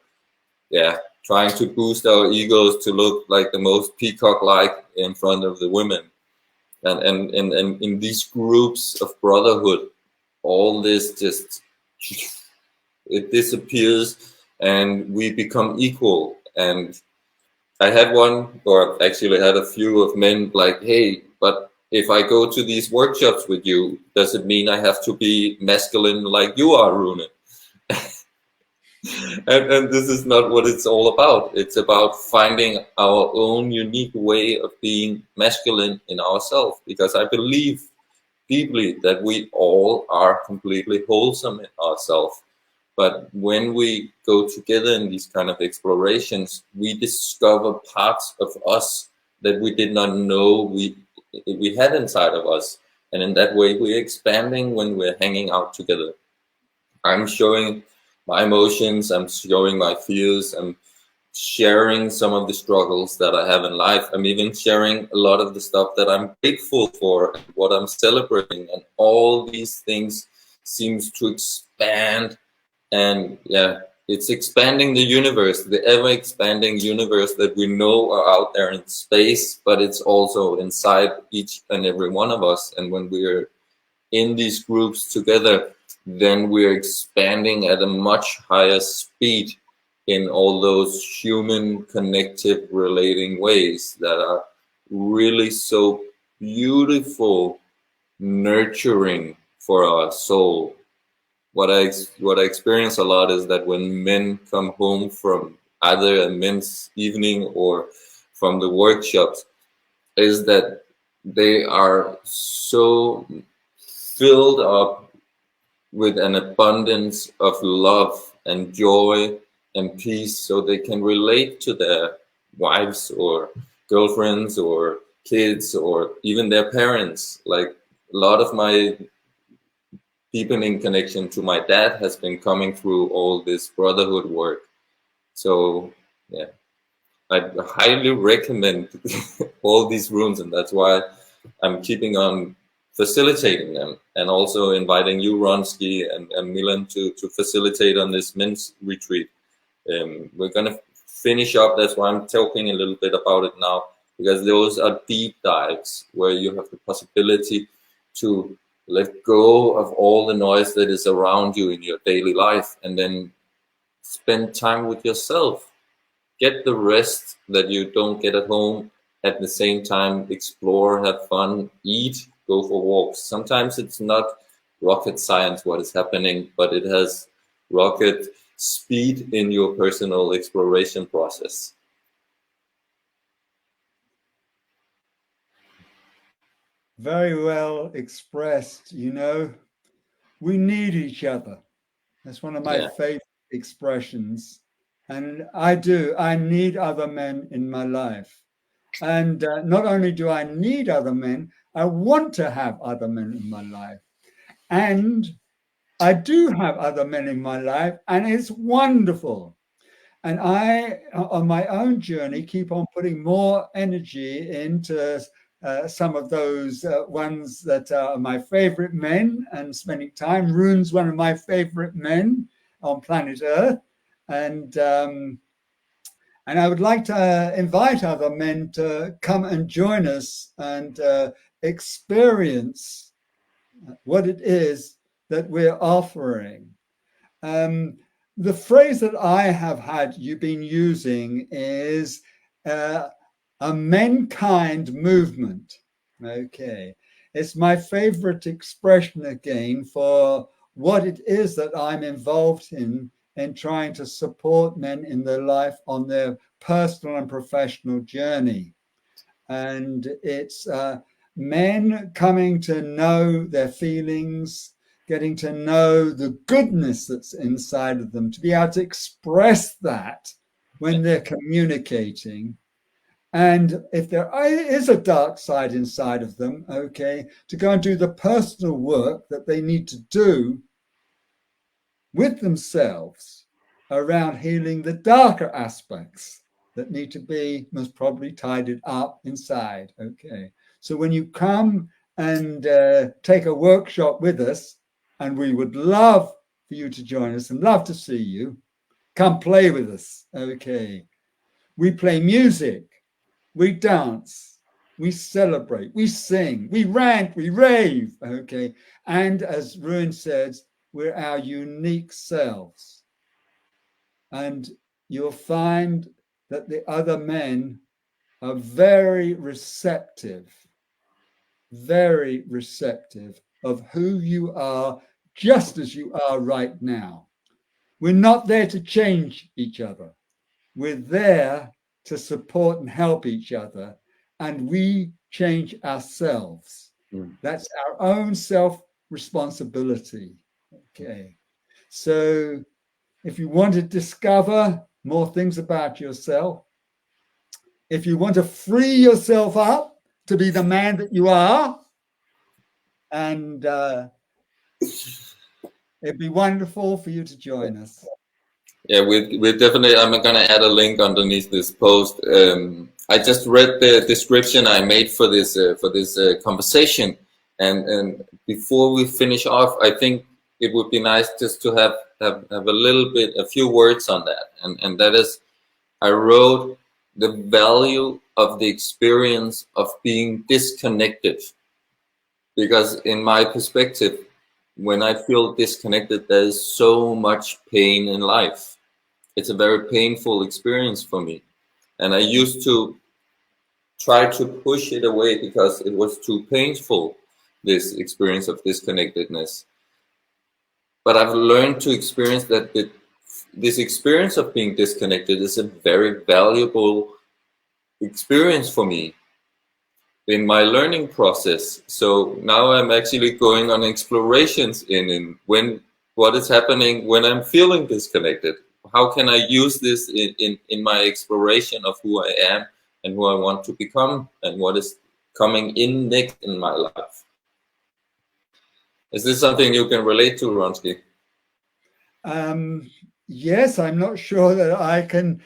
yeah, trying to boost our egos to look like the most peacock-like in front of the women. And in these groups of brotherhood, all this just it disappears, and we become equal. And I had one, or actually I had a few of men like, hey, but if I go to these workshops with you, does it mean I have to be masculine like you are, Rune? And this is not what it's all about. It's about finding our own unique way of being masculine in ourselves, because I believe deeply that we all are completely wholesome in ourselves. But when we go together in these kind of explorations, we discover parts of us that we did not know we had inside of us. And in that way, we're expanding when we're hanging out together. I'm showing my emotions, I'm showing my fears, I'm sharing some of the struggles that I have in life. I'm even sharing a lot of the stuff that I'm grateful for and what I'm celebrating. And all these things seems to expand. And yeah, it's expanding the universe, the ever expanding universe that we know are out there in space, but it's also inside each and every one of us. And when we're in these groups together, then we're expanding at a much higher speed in all those human connective relating ways that are really so beautiful, nurturing for our soul. What I experience a lot is that when men come home from either a men's evening or from the workshops, is that they are so filled up with an abundance of love and joy and peace, so they can relate to their wives or girlfriends or kids or even their parents. Like, a lot of my deepening connection to my dad has been coming through all this brotherhood work. So yeah, I highly recommend all these rooms, and that's why I'm keeping on facilitating them, and also inviting you, Ronsky, and Milan, to facilitate on this men's retreat. We're gonna finish up. That's why I'm talking a little bit about it now, because those are deep dives where you have the possibility to let go of all the noise that is around you in your daily life, and then spend time with yourself. Get the rest that you don't get at home. At the same time, explore, have fun, eat, go for walks. Sometimes it's not rocket science what is happening, but it has rocket speed in your personal exploration process. Very well expressed. You know, we need each other. That's one of my Yeah, favorite expressions. And I do. I need other men in my life. And not only do I need other men, I want to have other men in my life. And I do have other men in my life, and it's wonderful. And I, on my own journey, keep on putting more energy into some of those ones that are my favorite men, and spending time. Rune's one of my favorite men on planet Earth. And um, and I would like to invite other men to come and join us and experience what it is that we're offering. Um, the phrase that I have had you been using is a mankind movement. Okay. It's my favorite expression again for what it is that I'm involved in trying to support men in their life on their personal and professional journey. And it's men coming to know their feelings, getting to know the goodness that's inside of them, to be able to express that when they're communicating. And if there is a dark side inside of them, okay, to go and do the personal work that they need to do with themselves around healing the darker aspects that need to be most probably tidied up inside. Okay. So when you come and take a workshop with us, and we would love for you to join us and love to see you. Come play with us. Okay. We play music, we dance, we celebrate, we sing, we rant, we rave. Okay. And as Ruin says, we're our unique selves. And you'll find that the other men are very receptive of who you are, just as you are right now. We're not there to change each other. We're there to support and help each other, and we change ourselves. That's our own self-responsibility. Okay. So if you want to discover more things about yourself, if you want to free yourself up to be the man that you are, and it'd be wonderful for you to join us. Yeah, we're definitely. I'm gonna add a link underneath this post. I just read the description I made for this conversation, and before we finish off, I think it would be nice just to have a few words on that, and that is, I wrote the value of the experience of being disconnected, because in my perspective, when I feel disconnected, there is so much pain in life. It's a very painful experience for me. And I used to try to push it away because it was too painful, this experience of disconnectedness. But I've learned to experience that this experience of being disconnected is a very valuable experience for me in my learning process. So now I'm actually going on explorations in what is happening when I'm feeling disconnected. How can I use this in my exploration of who I am and who I want to become and what is coming in next in my life? Is this something you can relate to, Ronsky? Yes, I'm not sure that I can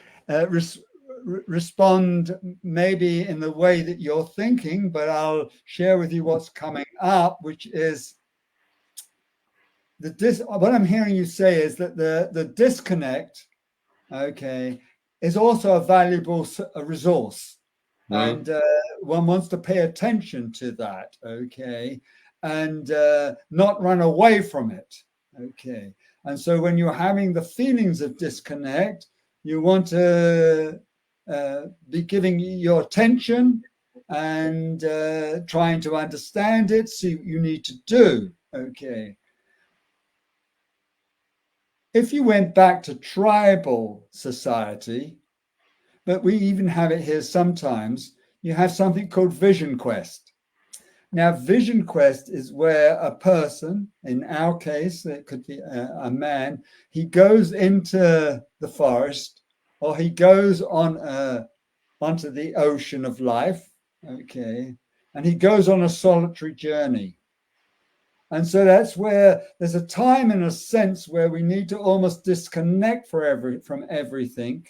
respond maybe in the way that you're thinking, but I'll share with you what's coming up, which is what I'm hearing you say is that the disconnect, okay, is also a valuable resource. And one wants to pay attention to that, okay, and not run away from it, okay. And so when you're having the feelings of disconnect, you want to be giving your attention and trying to understand it, see what you need to do, okay. If you went back to tribal society, but we even have it here sometimes, you have something called vision quest. Now, vision quest is where a person, in our case, it could be a man, he goes into the forest or he goes onto the ocean of life, okay, and he goes on a solitary journey. And so that's where there's a time, in a sense, where we need to almost disconnect from everything,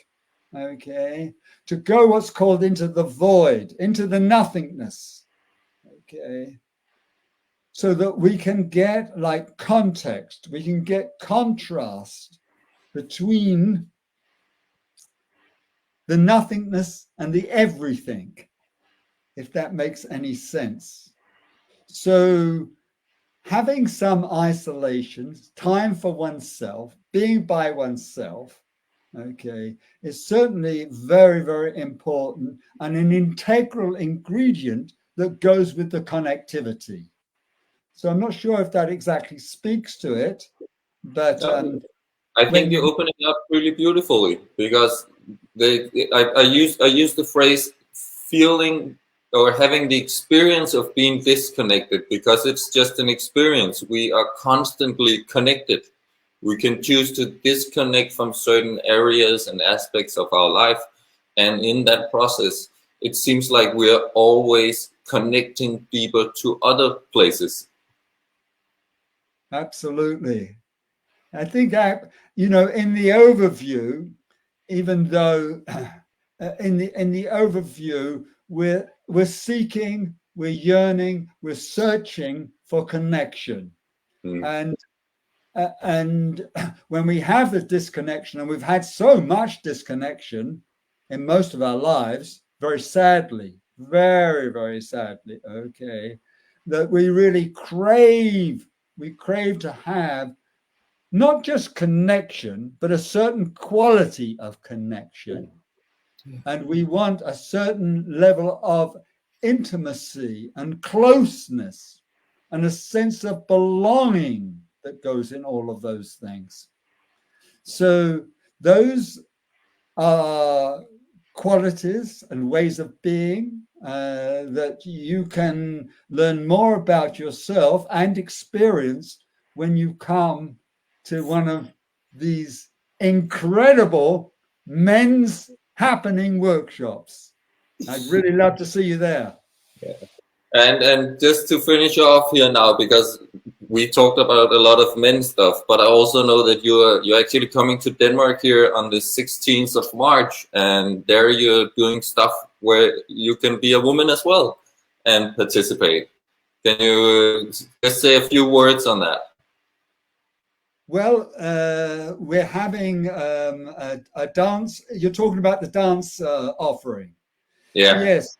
okay, to go what's called into the void, into the nothingness, okay, so that we can get like context, we can get contrast between the nothingness and the everything, if that makes any sense. So having some isolation, time for oneself, being by oneself, okay, is certainly very, very important and an integral ingredient that goes with the connectivity. So I'm not sure if that exactly speaks to it, but I think you're opening up really beautifully, because I use the phrase feeling or having the experience of being disconnected, because it's just an experience. We are constantly connected. We can choose to disconnect from certain areas and aspects of our life. And in that process, it seems like we are always connecting deeper to other places. Absolutely. I think that, in the overview, even though in the overview, we're seeking we're yearning, we're searching for connection. Mm. And when we have the disconnection, and we've had so much disconnection in most of our lives, very sadly, very, very sadly, okay, that we really crave to have not just connection, but a certain quality of connection. And we want a certain level of intimacy and closeness and a sense of belonging that goes in all of those things. So those are qualities and ways of being that you can learn more about yourself and experience when you come to one of these incredible men's happening workshops. I'd really love to see you there. Yeah. And just to finish off here now, because we talked about a lot of men stuff, but I also know that you're actually coming to Denmark here on the 16th of March, and there you're doing stuff where you can be a woman as well and participate. Can you just say a few words on that? Well, we're having a dance. You're talking about the dance offering. Yeah. Yes.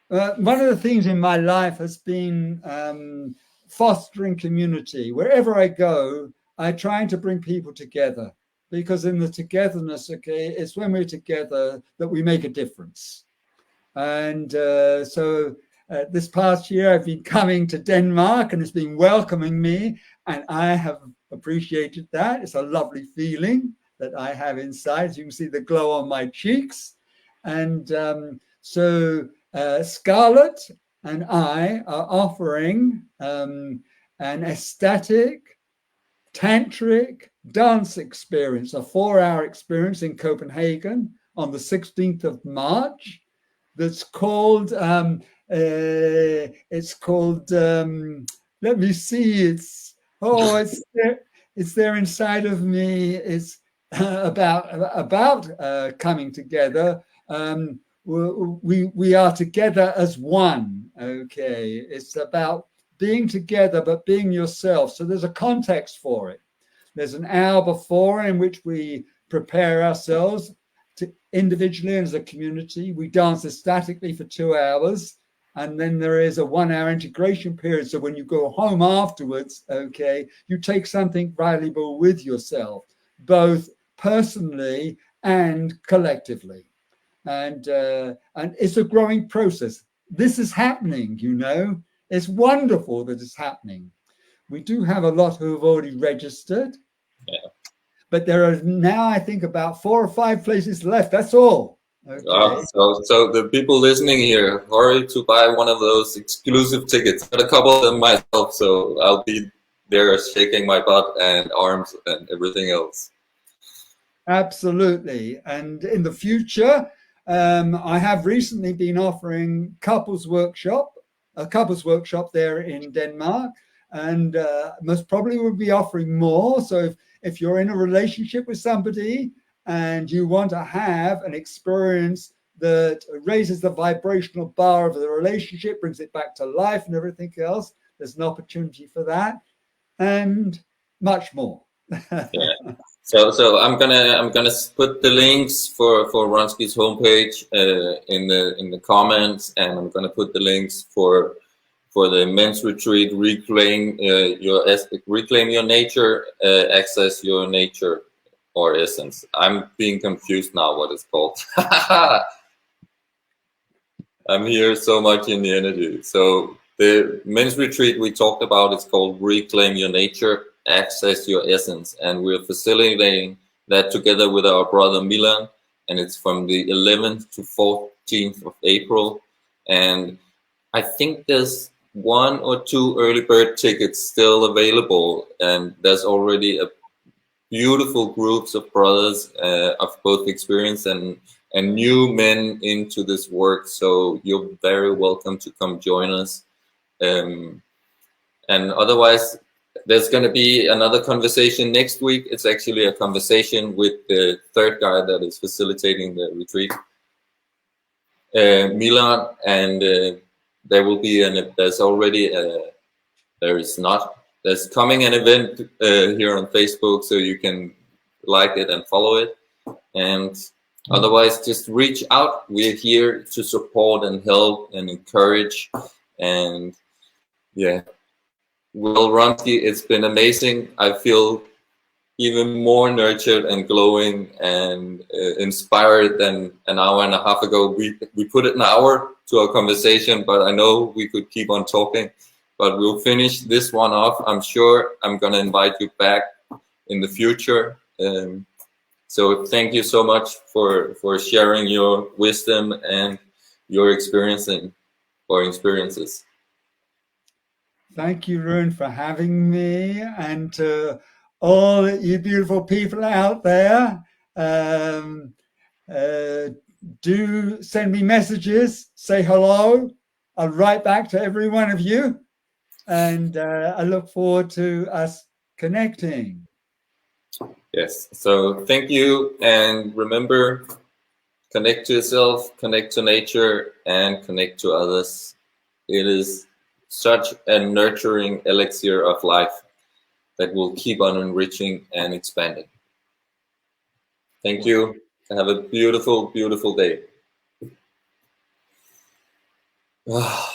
One of the things in my life has been fostering community. Wherever I go, I try to bring people together, because in the togetherness, okay, it's when we're together that we make a difference. And so this past year, I've been coming to Denmark, and it's been welcoming me, and I have appreciated that. It's a lovely feeling that I have inside. As you can see the glow on my cheeks. And so Scarlett and I are offering an ecstatic, tantric dance experience, a 4-hour experience in Copenhagen on the 16th of March. That's called, let me see, it's there inside of me. It's about coming together. We are together as one. Okay, it's about being together, but being yourself. So there's a context for it. There's an hour before in which we prepare ourselves to individually and as a community. We dance ecstatically for 2 hours, and then there is a 1-hour integration period. So when you go home afterwards, okay, you take something valuable with yourself, both personally and collectively. And it's a growing process. This is happening, you know. It's wonderful that it's happening. We do have a lot who have already registered. Yeah. But there are now, I think, about 4 or 5 places left. That's all. Okay. So the people listening here, hurry to buy one of those exclusive tickets. Got a couple of them myself, so I'll be there shaking my butt and arms and everything else. Absolutely. And in the future, I have recently been offering a couples workshop there in Denmark, and most probably will be offering more. So if you're in a relationship with somebody and you want to have an experience that raises the vibrational bar of the relationship, brings it back to life and everything else, there's an opportunity for that, and much more. Yeah. So I'm gonna put the links for Ronsky's homepage in the comments, and I'm gonna put the links for the men's retreat, reclaim your nature, access your nature or essence. I'm being confused now what it's called. I'm here so much in the energy. So the men's retreat we talked about is called Reclaim Your Nature, Access Your Essence, and we're facilitating that together with our brother Milan, and it's from the 11th to 14th of April. And I think there's 1 or 2 early bird tickets still available, and there's already a beautiful groups of brothers of both experience and new men into this work. So you're very welcome to come join us. And otherwise, there's going to be another conversation next week. It's actually a conversation with the third guy that is facilitating the retreat, Milan, and there will be there's already there's coming an event here on Facebook, so you can like it and follow it. And otherwise, just reach out. We're here to support and help and encourage. And yeah, Will Ronsky, it's been amazing. I feel even more nurtured and glowing and inspired than an hour and a half ago. We put an hour to our conversation, but I know we could keep on talking. But we'll finish this one off. I'm sure I'm going to invite you back in the future. So thank you so much for sharing your wisdom and your experiences. Thank you, Rune, for having me, and to all you beautiful people out there. Do send me messages, say hello. I'll write back to every one of you, and I look forward to us connecting. Yes, so thank you, and remember, connect to yourself, connect to nature, and connect to others. It is such a nurturing elixir of life that will keep on enriching and expanding. Thank you. Have a beautiful, beautiful day. Wow.